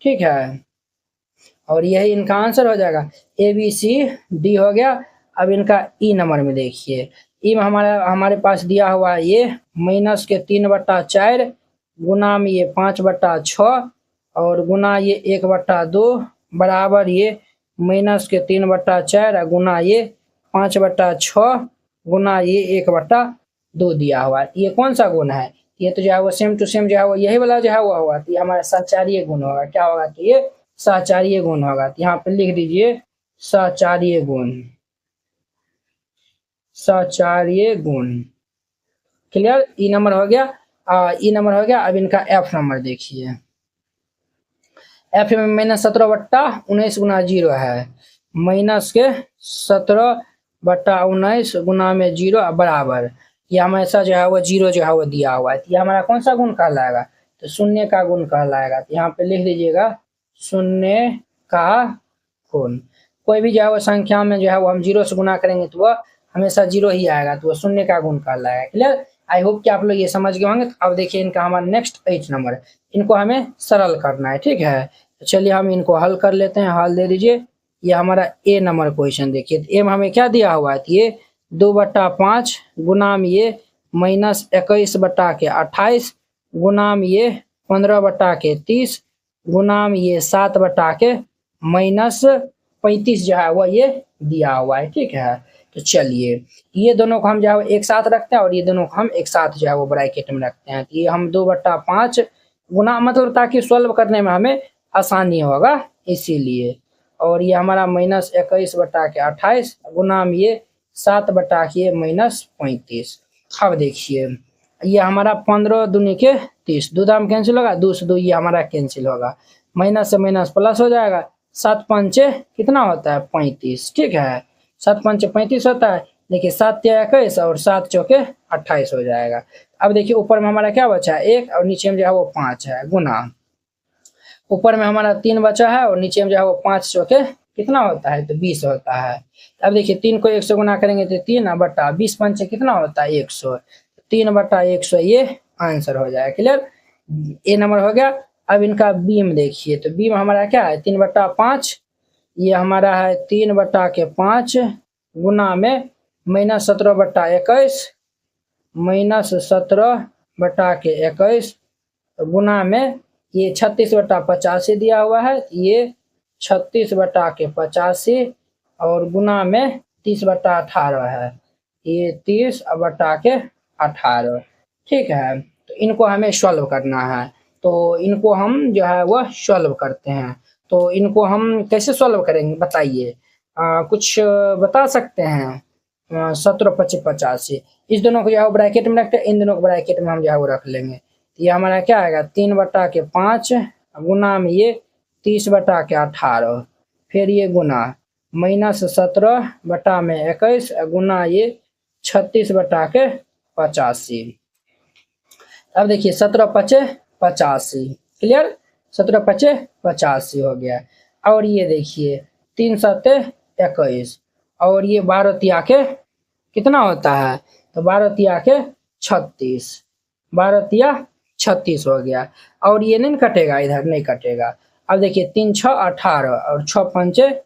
ठीक है और यही इनका आंसर हो जाएगा ए बी सी डी हो गया। अब इनका ई नंबर में देखिए ई में हमारे पास दिया हुआ है ये -3/4 गुना में ये 5/6 और गुना ये 1/2 बराबर ये माइनस के 3/4 गुना ये 5/6 गुना ये 1/2 दिया हुआ है। ये कौन सा गुण है? ये तो जो है वो सेम टू सेम जो है वो यही वाला जो है वो होगा, तो ये हमारा सहचार्य गुण होगा। क्या होगा? तो ये सहचार्य गुण होगा। तो यहाँ पे लिख दीजिए सहचार्य गुण, सहचार्य गुण। क्लियर? ई नंबर हो गया, ई नंबर हो गया। अब इनका एफ नंबर देखिए। एफ में -17/19 गुना 0 है, माइनस के 17/19 गुना में 0 बराबर, ये हमेशा जो है वो 0 जो है वो दिया हुआ है। ये हमारा कौन सा गुण कहलाएगा? तो शून्य का गुण कहलाएगा। तो यहाँ पे लिख दीजिएगा शून्य का गुण। कोई भी जो है वो संख्या में जो है वो हम 0 से गुना करेंगे तो वह हमेशा 0 ही आएगा, तो वह शून्य का गुण कहलाएगा। क्लियर? आई होप कि आप लोग ये समझ गए होंगे। तो अब देखिए इनका हमारा नेक्स्ट 8 नंबर, इनको हमें सरल करना है। ठीक है, तो चलिए हम इनको हल कर लेते हैं। हल दे दीजिए। ये हमारा ए नंबर क्वेश्चन देखिए। तो ए में हमें क्या दिया हुआ है? ये 2/5 गुना में ये -21/28 गुना में ये 15/30 गुना में ये 7/-35 जो है वह ये दिया हुआ है। ठीक है, तो चलिए ये दोनों को हम जो है एक साथ रखते हैं और ये दोनों को हम एक साथ जो है वो ब्रैकेट में रखते हैं। तो ये हम 2/5 गुना, मतलब ताकि सॉल्व करने में हमें आसानी होगा इसीलिए। और ये हमारा -21/28 गुना में ये 7/-35। अब देखिए ये हमारा 15 दूनी के 30, 2 दाम कैंसिल होगा, 2 से 2 ये हमारा कैंसिल होगा, माइनस से माइनस प्लस हो जाएगा। 7 पंचे कितना होता है? 35। ठीक है, 7 पंचे 35 होता है। देखिए 7 या 21 और 7 चौके 28 हो जाएगा। अब देखिए ऊपर में हमारा क्या बचा है? 1 और नीचे में जो है वो 5 है, गुना ऊपर में हमारा 3 बचा है और नीचे में जो है वो 5 चौके कितना होता है? तो 20 होता है। अब देखिए 3 को 1 से गुना करेंगे तो 3/20 पंचे कितना होता है? 100, 3/100 ये आंसर हो जाएगा। क्लियर? ए नंबर हो गया। अब इनका बीम देखिए। तो बीम हमारा क्या है? 3/5, ये हमारा है 3/5 गुना में -17/21 -17/21 गुना में ये 36/85 दिया हुआ है। ये 36/85 और गुना में 30/18 है, ये 30/18। ठीक है, तो इनको हमें सॉल्व करना है। तो इनको हम जो है वह सॉल्व करते हैं। तो इनको हम कैसे सॉल्व करेंगे बताइए? कुछ बता सकते हैं? 17/85 इस दोनों को जो है ब्रैकेट में रखते हैं, इन दोनों को ब्रैकेट में हम जो है वो रख लेंगे। ये हमारा क्या आएगा? 3/5 गुना में ये 30/18, फिर ये गुना -17/21 गुना ये 36/85। अब देखिए 17/85। क्लियर? 17/85 हो गया। और ये देखिए 3×7=21 और ये 12 के कितना होता है? तो 12 के 36, 12 36 हो गया। और ये नहीं कटेगा, इधर नहीं कटेगा। अब देखिए 3×6=18 और 6×5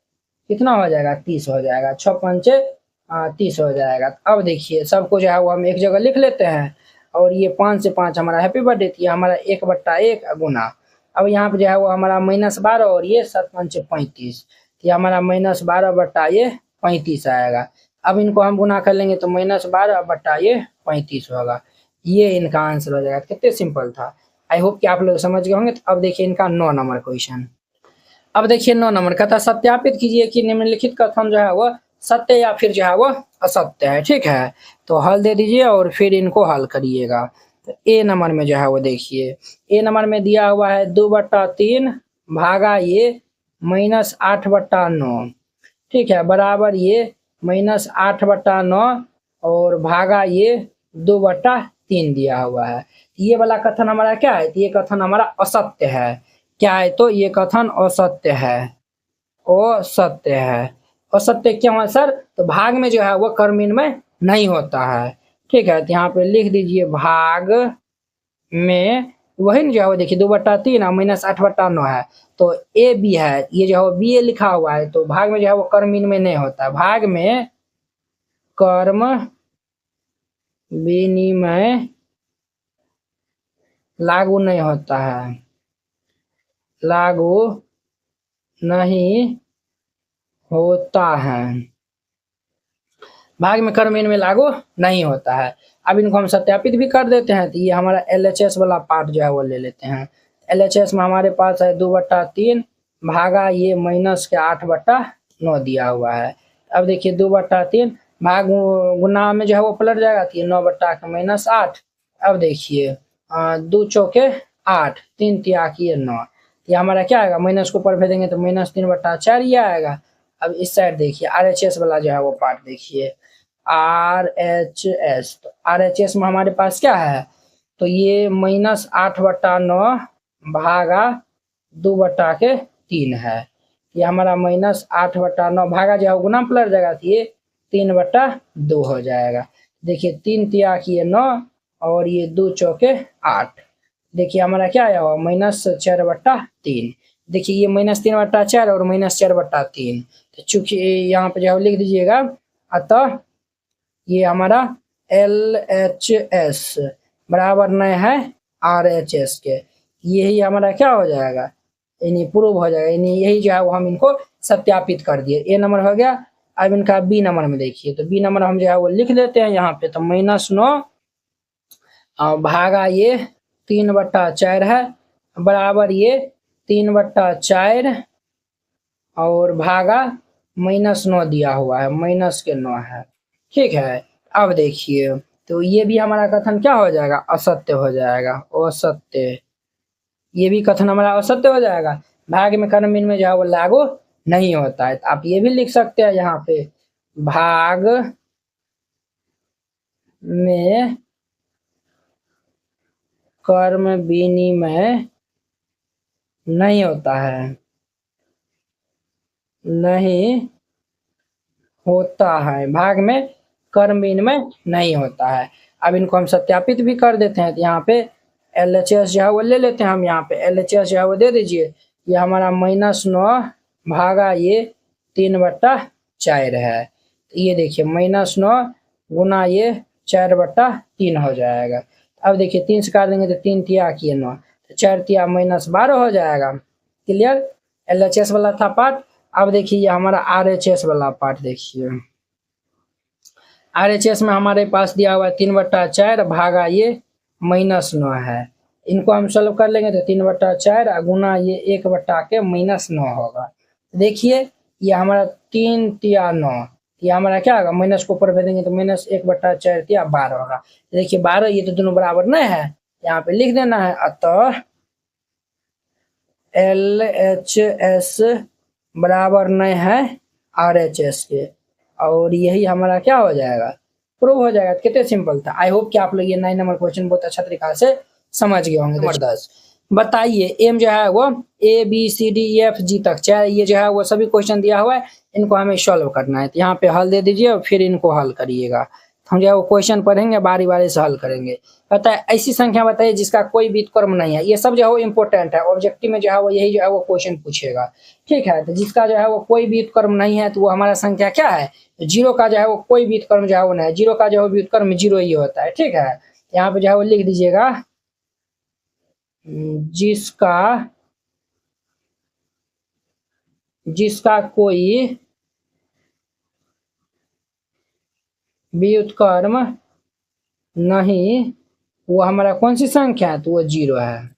कितना हो जाएगा? 30 हो जाएगा, 6×5 30 हो जाएगा। अब देखिए सबको जो है वो हम एक जगह लिख लेते हैं। और ये 5 से 5 हमारा हैप्पी बर्थडे थी, हमारा 1/1 गुना। अब यहाँ पे जो है वो हमारा -12 और ये 7×5 35, ये हमारा -12/35 आएगा। अब इनको हम गुना कर लेंगे तो -12/35 होगा। ये इनका आंसर हो जाएगा। कितने सिंपल था। आई होप कि आप लोग समझ गए होंगे। तो अब देखिए इनका 9 नंबर क्वेश्चन। अब देखिए 9 नंबर का था, सत्यापित कीजिए कि निम्नलिखित कथन जो है वह सत्य या फिर जो है वह असत्य है। ठीक है, तो हल दे दीजिए और फिर इनको हल करिएगा। तो ए नंबर में जो है वो देखिए, ए नंबर में दिया हुआ है 2/3 भागा ये -8/9। ठीक है, बराबर ये -8/9 और भागा ये 2/3 दिया हुआ है। ये वाला कथन हमारा क्या है? ये कथन हमारा असत्य है। क्या है? तो ये कथन असत्य है, असत्य है। असत्य क्यों है सर? तो भाग में जो है वो कर्मण में नहीं होता है। ठीक है, तो यहाँ पे लिख दीजिए भाग में वही न जो है वो देखिए 2/3 और -8/9 है, तो ए बी है, ये जो है बी ए लिखा हुआ है। तो भाग में जो है वो कर्मण में नहीं होता है, भाग में कर्म विनिमय लागू नहीं होता है, लागू नहीं होता है, भाग में कर्म इनमें लागू नहीं होता है। अब इनको हम सत्यापित भी कर देते हैं। तो ये हमारा LHS वाला पार्ट जो है वो ले लेते हैं। LHS में हमारे पास है 2/3 भागा ये -8/9 दिया हुआ है। अब देखिए 2/3 भाग गुना में जो है वो पलट जाएगा, तो ये 9/8। अब देखिए 2 चौके 8, 3 तिया की 9, ये हमारा क्या आएगा, माइनस को ऊपर भेजेंगे तो -3/4 ही आएगा। अब इस साइड देखिए RHS वाला जो है वो पार्ट देखिए, RHS, तो RHS में हमारे पास क्या है, तो ये -8/9 भागा 2/3 है। ये हमारा -8/9 भागा जो है गुना पलट जाएगा, तो ये 3/2 हो जाएगा। देखिए 3 तिया की 9 और ये 2 चौके 8, देखिए हमारा क्या आया हुआ -4/3। देखिए ये -3/4 और -4/3, तो चूंकि यहाँ पे जो लिख दीजिएगा, अतः ये हमारा LHS बराबर नहीं है RHS के, यही हमारा क्या हो जाएगा, यानी प्रूव हो जाएगा, यानी यही जो है वो हम इनको सत्यापित कर दिए। A नंबर हो गया। अब इनका B नंबर में देखिए, तो B नंबर हम जो है वो लिख देते हैं यहाँ पे, तो -9 भागा ये 3/4 है, बराबर ये 3/4 और भागा -9 दिया हुआ है, -9 है। ठीक है। अब देखिए तो ये भी हमारा कथन क्या हो जाएगा, असत्य हो जाएगा, असत्य। ये भी कथन हमारा असत्य हो जाएगा, भाग में कर्म में जो है वो लागू नहीं होता है। तो आप ये भी लिख सकते हैं यहाँ पे, भाग में कर्म विनिमय नहीं होता है, नहीं होता है, भाग में कर्म विनिमय नहीं होता है। अब इनको हम सत्यापित भी कर देते हैं। तो यहाँ पे LHS जो है वो ले लेते हैं हम, यहाँ पे LHS जो है वो दे दीजिए। ये हमारा -9 भागा ये 3/4 है। तो ये देखिए -9 गुना ये 4/3 हो जाएगा। अब देखिए 3 से काट देंगे तो 3 तिया की 9, तो 4 तिया -12 हो जाएगा। क्लियर, LHS वाला था पार्ट। अब देखिए ये हमारा RHS वाला पार्ट देखिए, RHS में हमारे पास दिया हुआ है 3/4 भागा ये -9 है। इनको हम सॉल्व कर लेंगे तो 3/4 गुना ये 1/9 होगा। देखिए ये हमारा 3 तिया 9, ये हमारा क्या होगा, माइनस को ऊपर भेजेंगे तो -1/4 तिया 12 होगा। देखिए 12, ये तो दोनों बराबर नहीं है, यहाँ पे लिख देना है। अतः LHS बराबर नहीं है RHS के, और यही हमारा क्या हो जाएगा, प्रूव हो जाएगा। कितने सिंपल था। आई होप कि आप लोग ये 9 नंबर क्वेश्चन बहुत अच्छा तरीका से समझ गए होंगे। नंबर 10 बताइए, एम जो है वो ABCDEFG तक, चाहे ये जो है वो सभी क्वेश्चन दिया हुआ है, इनको हमें सॉल्व करना है। तो यहाँ पे हल दे दीजिए और फिर इनको हल करिएगा। हम जो है वो क्वेश्चन पढ़ेंगे, बारी बारी से हल करेंगे। पता है ऐसी संख्या बताइए जिसका कोई व्युत्क्रम नहीं है। ये सब जो है वो इम्पोर्टेंट है, ऑब्जेक्टिव में जो है वो यही जो है वो क्वेश्चन पूछेगा। ठीक है, तो जिसका जो है वो कोई व्युत्क्रम नहीं है तो वो हमारा संख्या क्या है, 0 का जो है वो कोई व्युत्क्रम जो है वो नहीं है। 0 का जो है व्युत्क्रम 0 ही होता है। ठीक है, यहाँ पे जो है वो लिख दीजिएगा, जिसका कोई व्युत्क्रम नहीं, वो हमारा कौन सी संख्या है, तो वो 0 है।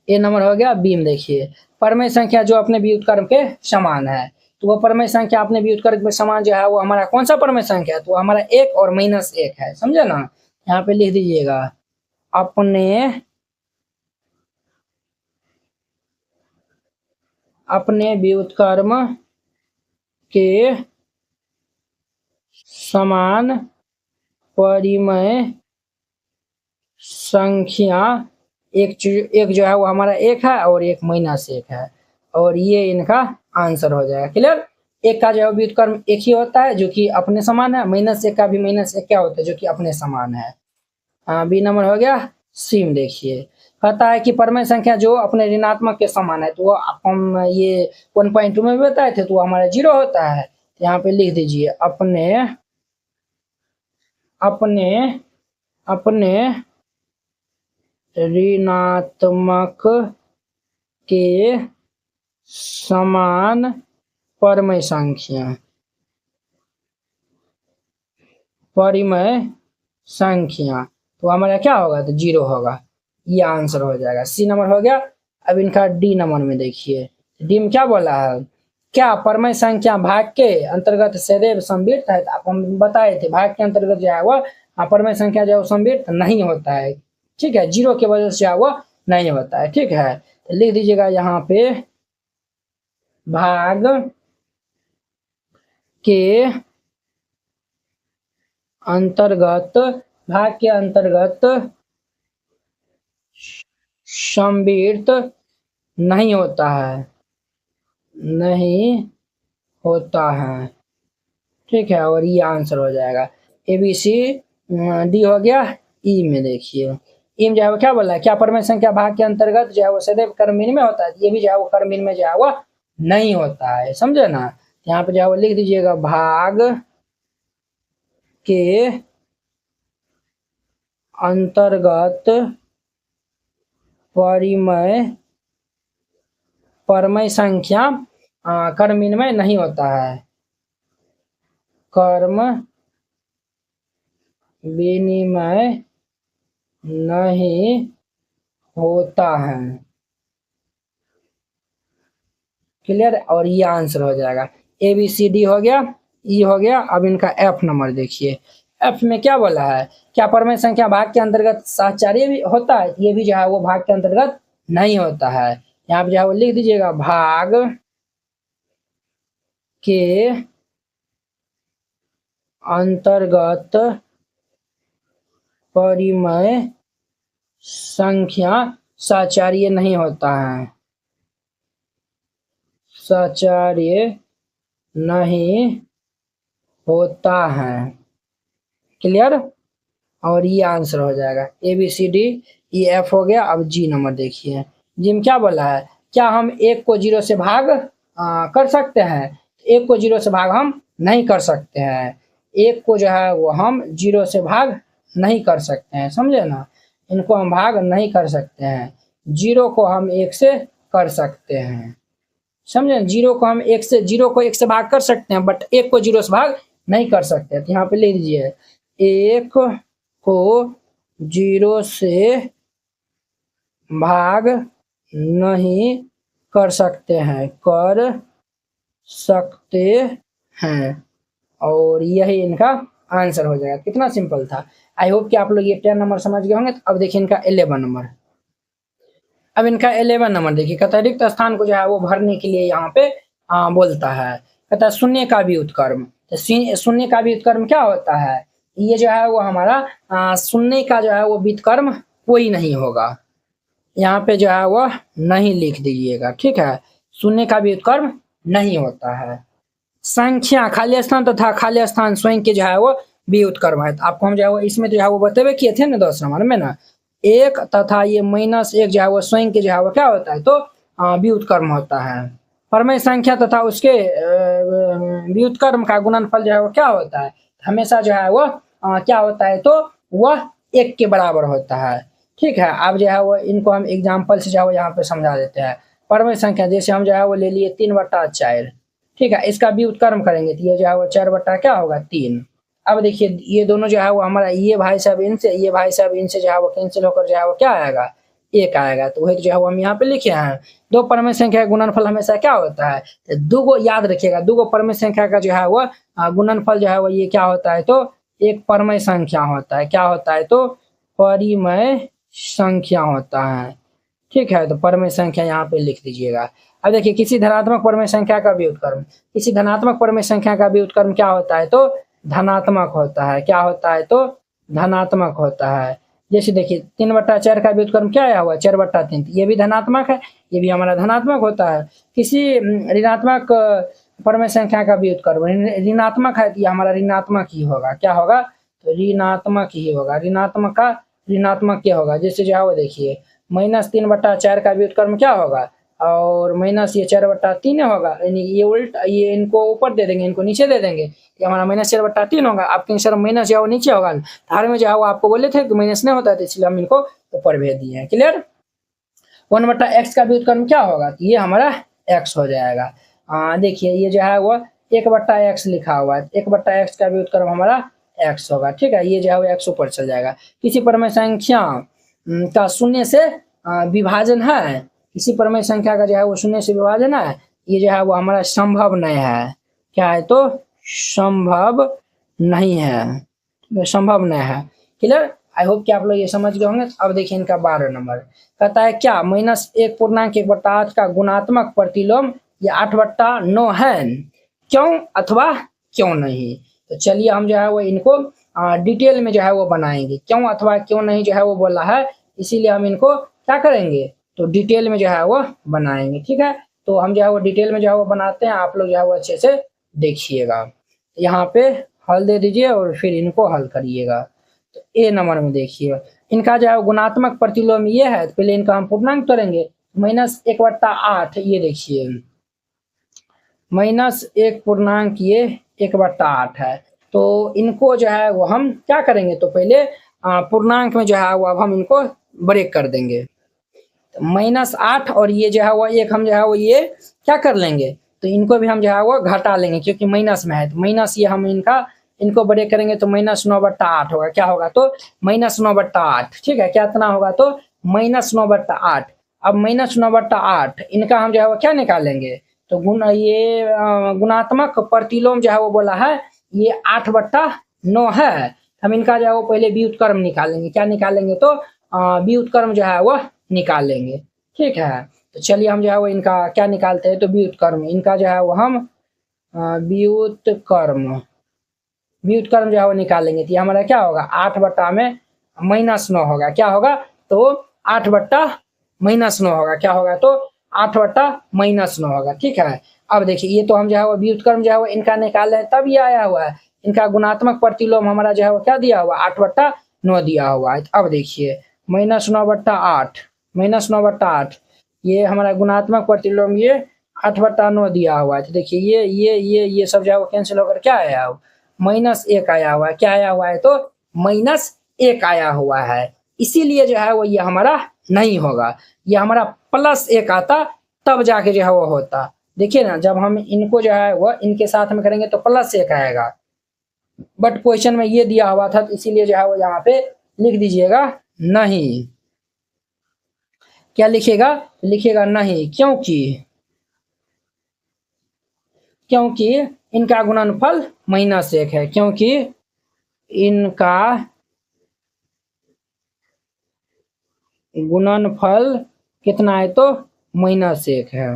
ये नंबर हो गया। बी में देखिए, परमेय संख्या जो अपने व्युत्क्रम के समान है, तो वो परमेय संख्या अपने व्युत्क्रम के समान जो है वो हमारा कौन सा परमेय संख्या है, तो वो हमारा 1 और -1 है। समझे ना, यहाँ पे लिख दीजिएगा, अपने व्युत्क्रम के समान परिमेय संख्या एक जो है वो हमारा 1 है और एक -1 है, और ये इनका आंसर हो जाएगा। क्लियर, 1 का जो है व्युत्क्रम 1 ही होता है जो कि अपने समान है, -1 का भी -1 क्या होता है, जो कि अपने समान है। बी नंबर हो गया। सी में देखिए, कहता है कि परमेय संख्या जो अपने ऋणात्मक के समान है, तो वो हम ये 1.2 में भी बताए थे, तो वो हमारा 0 होता है। यहाँ पे लिख दीजिए, अपने ऋणात्मक के समान परमय संख्या, परिमय संख्या, तो हमारा क्या होगा, तो 0 होगा। ये आंसर हो जाएगा। सी नंबर हो गया। अब इनका डी नंबर में देखिए, डी में क्या बोला है, क्या परमय संख्या भाग के अंतर्गत सदैव समृद्ध है। आप हम बताए थे भाग के अंतर्गत जो है वह परमय संख्या जो है समृद्ध नहीं होता है। ठीक है, 0 की वजह से वह नहीं होता है। ठीक है, तो लिख दीजिएगा यहाँ पे भाग के अंतर्गत, भाग के अंतर्गत समृद्ध नहीं होता है, नहीं होता है। ठीक है, और ये आंसर हो जाएगा। ए बी सी डी हो गया। ई में देखिए, ई में जो है वो क्या बोला है, क्या परमय संख्या भाग के अंतर्गत जो है वो सदैव कर्महीन में होता है। ये भी जो है वो कर्महीन में जो है वो नहीं होता है, समझे ना। यहाँ पे जो है वो लिख दीजिएगा भाग के अंतर्गत परमय संख्या कर्महीन में नहीं होता है, कर्म विनिमय नहीं होता है। क्लियर, और ये आंसर हो जाएगा। ए बी सी डी हो गया, ई हो गया। अब इनका एफ नंबर देखिए, एफ में क्या बोला है, क्या परमय संख्या भाग के अंतर्गत साहचर्य भी होता है। ये भी जो है वो भाग के अंतर्गत नहीं होता है। यहाँ पे जो है वो लिख दीजिएगा भाग के अंतर्गत परिमय संख्या साहचर्य नहीं होता है, साहचर्य नहीं होता है। क्लियर, और ये आंसर हो जाएगा। A B C D E F हो गया। अब जी नंबर देखिए, जी में क्या बोला है, क्या हम 1 को 0 से भाग कर सकते हैं। 1 को 0 से भाग हम नहीं कर सकते हैं। 1 को जो है वो हम 0 से भाग नहीं कर सकते हैं, समझे ना। इनको हम भाग नहीं कर सकते हैं। 0 को हम 1 से कर सकते हैं, समझे। 0 को हम 1 से, 0 को 1 से भाग कर सकते हैं, बट 1 को 0 से भाग नहीं कर सकते। तो यहाँ पे लिख दीजिए 1 को 0 से भाग नहीं कर सकते हैं, कर सकते हैं, और यही इनका आंसर हो जाएगा। कितना सिंपल था। आई होप कि आप लोग ये 10 नंबर समझ गए होंगे। अब देखिए इनका 11 नंबर। अब इनका 11 नंबर देखिए, कहता रिक्त स्थान को जो है वो भरने के लिए यहाँ पे बोलता है। कहता है शून्य का भी उत्क्रम। तो शून्य का भी उत्क्रम क्या होता है, ये जो है वो हमारा शून्य का जो है वो व्युत्क्रम कोई नहीं होगा। यहाँ पे जो है वो नहीं लिख दीजिएगा, ठीक है। शून्य का व्युत्क्रम नहीं होता है। संख्या खाली स्थान तथा खाली स्थान स्वयं के जो है वो व्युत्क्रम है। तो आपको हम जो है वो इसमें जो है वो बतेबे किए थे ना 10 नंबर में ना, 1 तथा ये -1 जो है वो स्वयं के जो है वो क्या होता है, तो व्युत्क्रम होता है। परमेय संख्या तथा उसके व्युत्क्रम का गुणनफल जो है वो क्या होता है, हमेशा जो है वो क्या होता है, तो वह 1 के बराबर होता है। ठीक है, अब जो है वो इनको हम एग्जाम्पल से जो है वो यहाँ पे समझा देते हैं। परमेय संख्या जैसे हम जो है वो ले लिए 3/4, ठीक है। इसका व्युत्क्रम करेंगे तो ये जो है वो 4 क्या होगा 3। अब देखिए ये दोनों जो है वो हमारा ये भाई साहब इनसे, ये भाई साहब इनसे जो है वो कैंसिल होकर जो है वो क्या आएगा 1 आएगा। तो वही जो है वो हम यहाँ पे लिखे हैं। 2 परमेय संख्या का गुणनफल हमेशा क्या होता है, तो 2 को याद रखिएगा, 2 परमेय संख्या का जो है वो गुणनफल जो है वो ये क्या होता है, तो एक परमेय संख्या होता है। क्या होता है, तो परिमेय संख्या होता है। ठीक है, तो परमेय संख्या यहाँ पे लिख दीजिएगा। अब देखिए किसी धनात्मक परमेय संख्या का व्युत्क्रम, किसी धनात्मक परमेय संख्या का व्युत्क्रम क्या होता है, तो धनात्मक होता है। क्या होता है, तो धनात्मक होता है। जैसे देखिए 3/4 का व्युत्क्रम क्या आया हुआ 4/3, ये भी धनात्मक है, ये भी हमारा धनात्मक होता है। किसी ऋणात्मक परमेय संख्या का व्युत्क्रम ऋणात्मक है, तो ये हमारा ऋणात्मक ही होगा। क्या होगा, तो ऋणात्मक ही होगा। ऋणात्मक का ऋणात्मक क्या होगा, जैसे जो है वो देखिए -3/4 का व्युत्क्रम क्या होगा, और माइनस ये 4/3 होगा। यानी ये उल्टा, ये इनको ऊपर दे देंगे, इनको नीचे दे देंगे, ये हमारा -4/3 होगा। आपके आंसर माइनस जो नीचे होगा, धार में जो है वो आपको बोले थे कि माइनस नहीं होता है, तो इसलिए हम इनको ऊपर भेज दिए हैं। क्लियर। 1/x का व्युत्क्रम क्या होगा, तो ये हमारा x हो जाएगा। देखिए ये जो है वो 1/x लिखा हुआ है, 1/x का व्युत्क्रम हमारा x होगा, ठीक है। ये जो है वो x ऊपर चल जाएगा। किसी परमेय संख्या का शून्य से विभाजन है, किसी परमेय संख्या का जो है वो शून्य से विभाजन है, ये जो है वो हमारा संभव नहीं है। क्या है तो संभव नहीं है, संभव नहीं है। क्लियर, आई होप कि आप लोग ये समझ गए होंगे। अब देखिए इनका 12 नंबर कहता है क्या -1.1/8 का गुणात्मक प्रतिलोम ये 8/9 है, क्यों अथवा क्यों नहीं। तो चलिए हम जो है वो इनको डिटेल में जो है वो बनाएंगे, क्यों अथवा क्यों नहीं जो है वो बोला है, इसीलिए हम इनको क्या करेंगे तो डिटेल में जो है वो बनाएंगे, ठीक है। तो हम जो है वो डिटेल में जो है वो बनाते हैं, आप लोग जो है वो अच्छे से देखिएगा। यहाँ पे हल दे दीजिए और फिर इनको हल करिएगा। तो ए नंबर में देखिए इनका जो है गुणात्मक प्रतिलोम ये है, तो पहले इनका हम पूर्णांक करेंगे। -1/8 ये देखिए, -1 ये 1/8 है। तो इनको जो है वो हम क्या करेंगे तो पहले पूर्णांक में जो है वो अब हम इनको ब्रेक कर देंगे। तो -8 और ये जो है वो एक हम जो है वो ये क्या कर लेंगे तो इनको भी हम जो है वो घटा लेंगे, क्योंकि माइनस में है। तो माइनस ये हम इनको ब्रेक करेंगे तो -9/8 होगा। क्या होगा तो -9/8, ठीक है। क्या इतना होगा तो -9/8। अब -9/8 इनका हम जो है वो क्या निकालेंगे तो गुणात्मक प्रतिलोम जो है वो बोला है ये 8/9 है। हम इनका जो है वो पहले व्युत्क्रम निकालेंगे। क्या निकालेंगे तो व्युत्क्रम जो है वो निकालेंगे, ठीक है। तो चलिए हम जो है वो इनका क्या निकालते हैं तो व्युत्क्रम, इनका जो है वो हम व्युत्क्रम व्युत्क्रम जो है वो निकालेंगे। तो ये हमारा क्या होगा 8 में -9 होगा। क्या होगा तो 8/-9 होगा। क्या होगा तो 8/-9 होगा, ठीक है। अब देखिए ये तो हम जो है वो व्युत्क्रम जो है वो इनका निकाल रहे हैं, तब ये आया हुआ है। इनका गुणात्मक प्रतिलोम हमारा जो है वो क्या दिया हुआ 8/9 दिया हुआ है। अब देखिए -9/8 -9/8 ये हमारा गुणात्मक प्रतिलोम ये 8/9 दिया हुआ है। तो देखिए ये सब जो है वो कैंसिल होकर क्या आया हो -1 आया हुआ है। क्या आया हुआ है तो -1 आया हुआ है। इसीलिए जो है वो ये हमारा नहीं होगा, ये हमारा +1 आता तब जाके जो है वो होता। देखिए ना जब हम इनको जो है वो इनके साथ में करेंगे तो +1 आएगा, बट क्वेश्चन में ये दिया हुआ था, तो इसीलिए जो है वो यहाँ पे लिख दीजिएगा नहीं। क्या लिखेगा लिखेगा नहीं, क्योंकि इनका गुणनफल -1 है, क्योंकि इनका गुणनफल कितना है तो -1 है।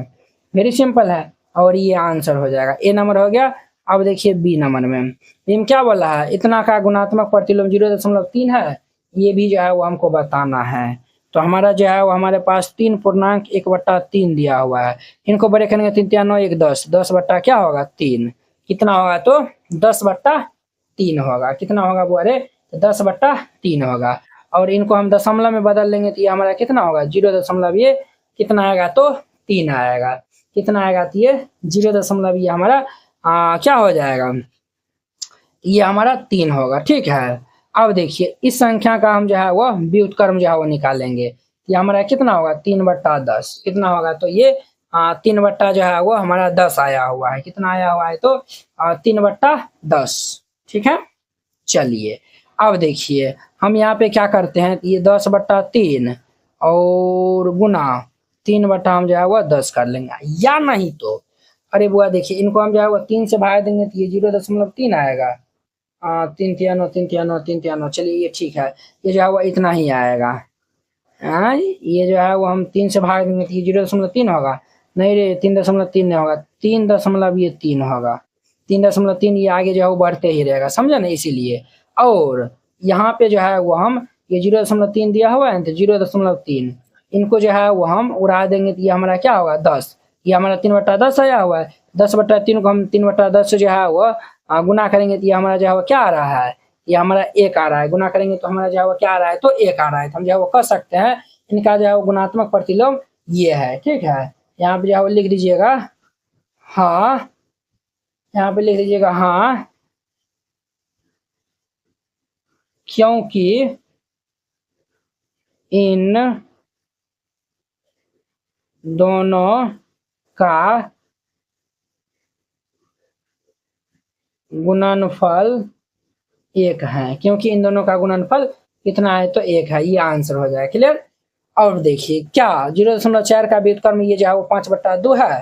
वेरी सिंपल है और ये आंसर हो जाएगा। ए नंबर हो गया। अब देखिए बी नंबर में क्या बोला है इतना का गुणात्मक प्रतिलोम 0.3 है, ये भी जो है वो हमको बताना है। तो हमारा जो है वो हमारे पास 3.1/3 दिया हुआ है। इनको ब्रेक करेंगे 3 3 9 1 10, 10 बट्टा क्या होगा 3, कितना होगा तो 10/3 होगा। कितना होगा वो अरे 10/3 होगा। और इनको हम दशमलव में बदल लेंगे तो ये हमारा कितना होगा 0. ये कितना आएगा तो 3 आएगा। कितना आएगा तो ये 0. ये हमारा क्या हो जाएगा ये हमारा 3 होगा, ठीक है। अब देखिए इस संख्या का हम जो है वो व्युत्क्रम जो है वो निकालेंगे। ये हमारा कितना होगा 3/10, कितना होगा तो ये 3 जो है वो हमारा 10 आया हुआ है। कितना आया हुआ है तो 3/10, ठीक है। चलिए अब देखिए हम यहाँ पे क्या करते हैं ये 10/3 और गुना 3 हम जो है वो 10 कर लेंगे, या नहीं तो अरे बुआ देखिए इनको हम जो है वो 3 से भाग देंगे तो ये 0.3 आएगा। 3 3 9 3 3 9 3 3 9, चलिए ये ठीक है, ये जो है वो इतना ही आएगा। ये जो है वो हम 3 से भाग देंगे तो ये 0.3 होगा। नहीं रे 3.3 नहीं होगा, 3.3 होगा। 3.3 ये आगे जो है वो बढ़ते ही रहेगा, समझा ना, इसीलिए। और यहाँ पे जो है वो हम ये 0.3 दिया हुआ है तो 0.3 इनको जो है वो हम उड़ा देंगे तो ये हमारा क्या होगा 10। ये हमारा 3/10 आया हुआ है। 10/3 को हम 3/10 से जो है वो गुना करेंगे तो ये हमारा जो है वो क्या आ रहा है ये हमारा 1 आ रहा है। गुना करेंगे तो हमारा जो है वो क्या आ रहा है तो 1 आ रहा है। तो हम जो है वो कह सकते हैं इनका जो है वो गुणात्मक प्रतिलोम ये है, ठीक है। यहाँ पे जो है वो लिख दीजिएगा हाँ, यहाँ पे लिख दीजिएगा हाँ, क्योंकि इन दोनों का गुणनफल 1 है, क्योंकि इन दोनों का गुणनफल कितना है तो 1 है, ये आंसर हो जाएगा। क्लियर। और देखिए क्या 0.4 का व्युत्क्रम ये जो है वो 5/2 है,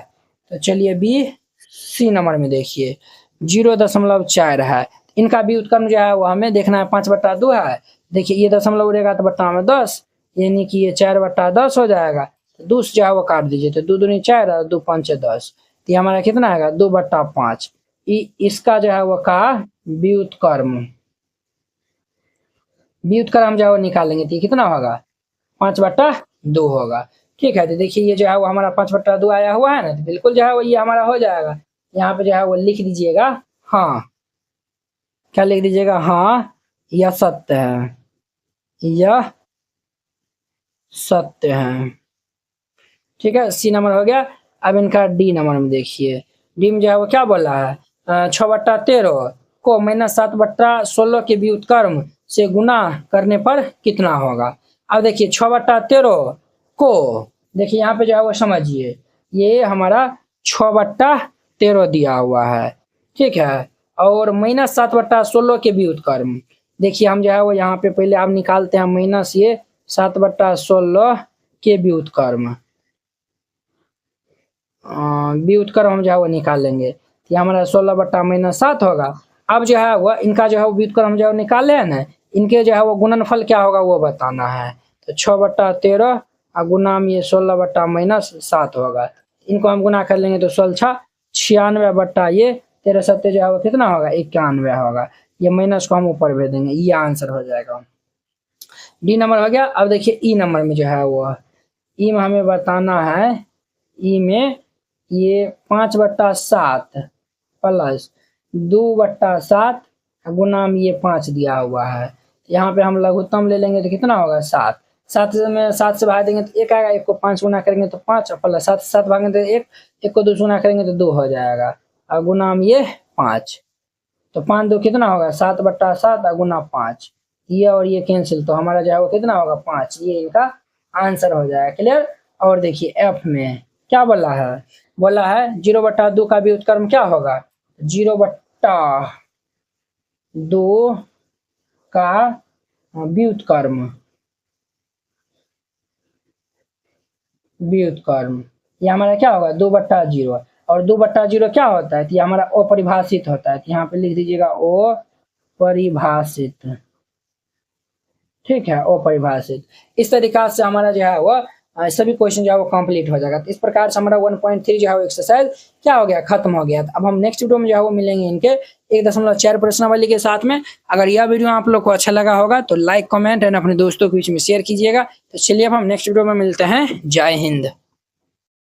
तो चलिए बी सी नंबर में देखिए 0.4 है, इनका व्युत्क्रम जो है वो हमें देखना है 5/2 है। देखिए ये दशमलव उड़ेगा तो बट्टा में 10, यानी कि ये 4/10 हो जाएगा। तो 2 जो है वो काट दीजिए, तो 2 दूनी 4 और 2 5 10, तो ये हमारा कितना आएगा 2/5। इसका जो है वो का व्युत्क्रम हम जो है वो निकालेंगे तो ये कितना होगा 5/2 होगा। ठीक है, तो देखिए ये जो है वो हमारा 5/2 आया हुआ है ना, तो बिल्कुल जो है वो ये हमारा हो जाएगा। यहाँ पे जो है वो लिख दीजिएगा हाँ, क्या लिख दीजिएगा, हाँ यह सत्य है, यह सत्य है। ठीक है, सी नंबर हो गया। अब इनका डी नंबर में देखिए, डी में जो है वो क्या बोला है 6/13 को -7/16 के व्युत्क्रम से गुना करने पर कितना होगा। अब देखिए 6/13 को देखिए यहाँ पे जो है वो समझिए, ये हमारा 6/13 दिया हुआ है। ठीक है, और -7/16 के व्युत्क्रम, देखिए हम जो है वो यहाँ पे पहले आप निकालते हैं माइनस ये 7/16 के व्युत्क्रम, व्युत्क्रम हम जो है वो निकाल लेंगे, तो हमारा 16/-7 होगा। अब जो है वो इनका जो है वो व्युत्क्रम हम जो है निकाले हैं ना, इनके जो है वो गुणनफल क्या होगा वो बताना है। तो 6/13 और गुना में ये 16/-7 होगा, इनको हम गुना कर लेंगे तो 16 96 बट्टा ये 13 सत्ते जो है वो कितना होगा 91 होगा। ये माइनस को हम ऊपर भेज देंगे, ये आंसर हो जाएगा। डी नंबर हो गया। अब देखिए ई नंबर में जो है वो ई में हमें बताना है, ई में ये 5/7 प्लस 2/7 गुना में ये 5 दिया हुआ है। यहाँ पे हम लघुत्तम ले लेंगे तो कितना होगा 7, 7 में 7 से भाग देंगे तो 1 आएगा, 1 को 5 गुना करेंगे तो 5 प्लस 7 से 7 भागेंगे तो 1, 1 को 2 गुना करेंगे तो 2 हो जाएगा, और गुना में ये 5, तो 5 2 कितना होगा 7/7 और गुना 5, ये और ये कैंसिल, तो हमारा जो है वो कितना होगा 5, ये इनका आंसर हो जाएगा। क्लियर। और देखिए एफ में क्या बोला है, 0/2 का व्युत्क्रम क्या होगा 0/2 का व्युत्क्रम ये हमारा क्या होगा 2/0, और 2/0 क्या होता है, तो ये हमारा अपरिभाषित होता है, तो यहाँ पे लिख दीजिएगा अपरिभाषित। ठीक है, अपरिभाषित। इस तरीका से हमारा जो है वो सभी क्वेश्चन जो है वो कंप्लीट हो जाएगा। तो इस प्रकार से हमारा 1.3 जो है वो एक्सरसाइज क्या हो गया खत्म हो गया। अब हम नेक्स्ट वीडियो में जो है वो मिलेंगे इनके 1.4 प्रश्नावली के साथ में। अगर यह वीडियो आप लोग को अच्छा लगा होगा तो लाइक कमेंट एंड अपने दोस्तों के बीच में शेयर कीजिएगा। तो चलिए अब हम नेक्स्ट वीडियो में मिलते हैं। जय हिंद।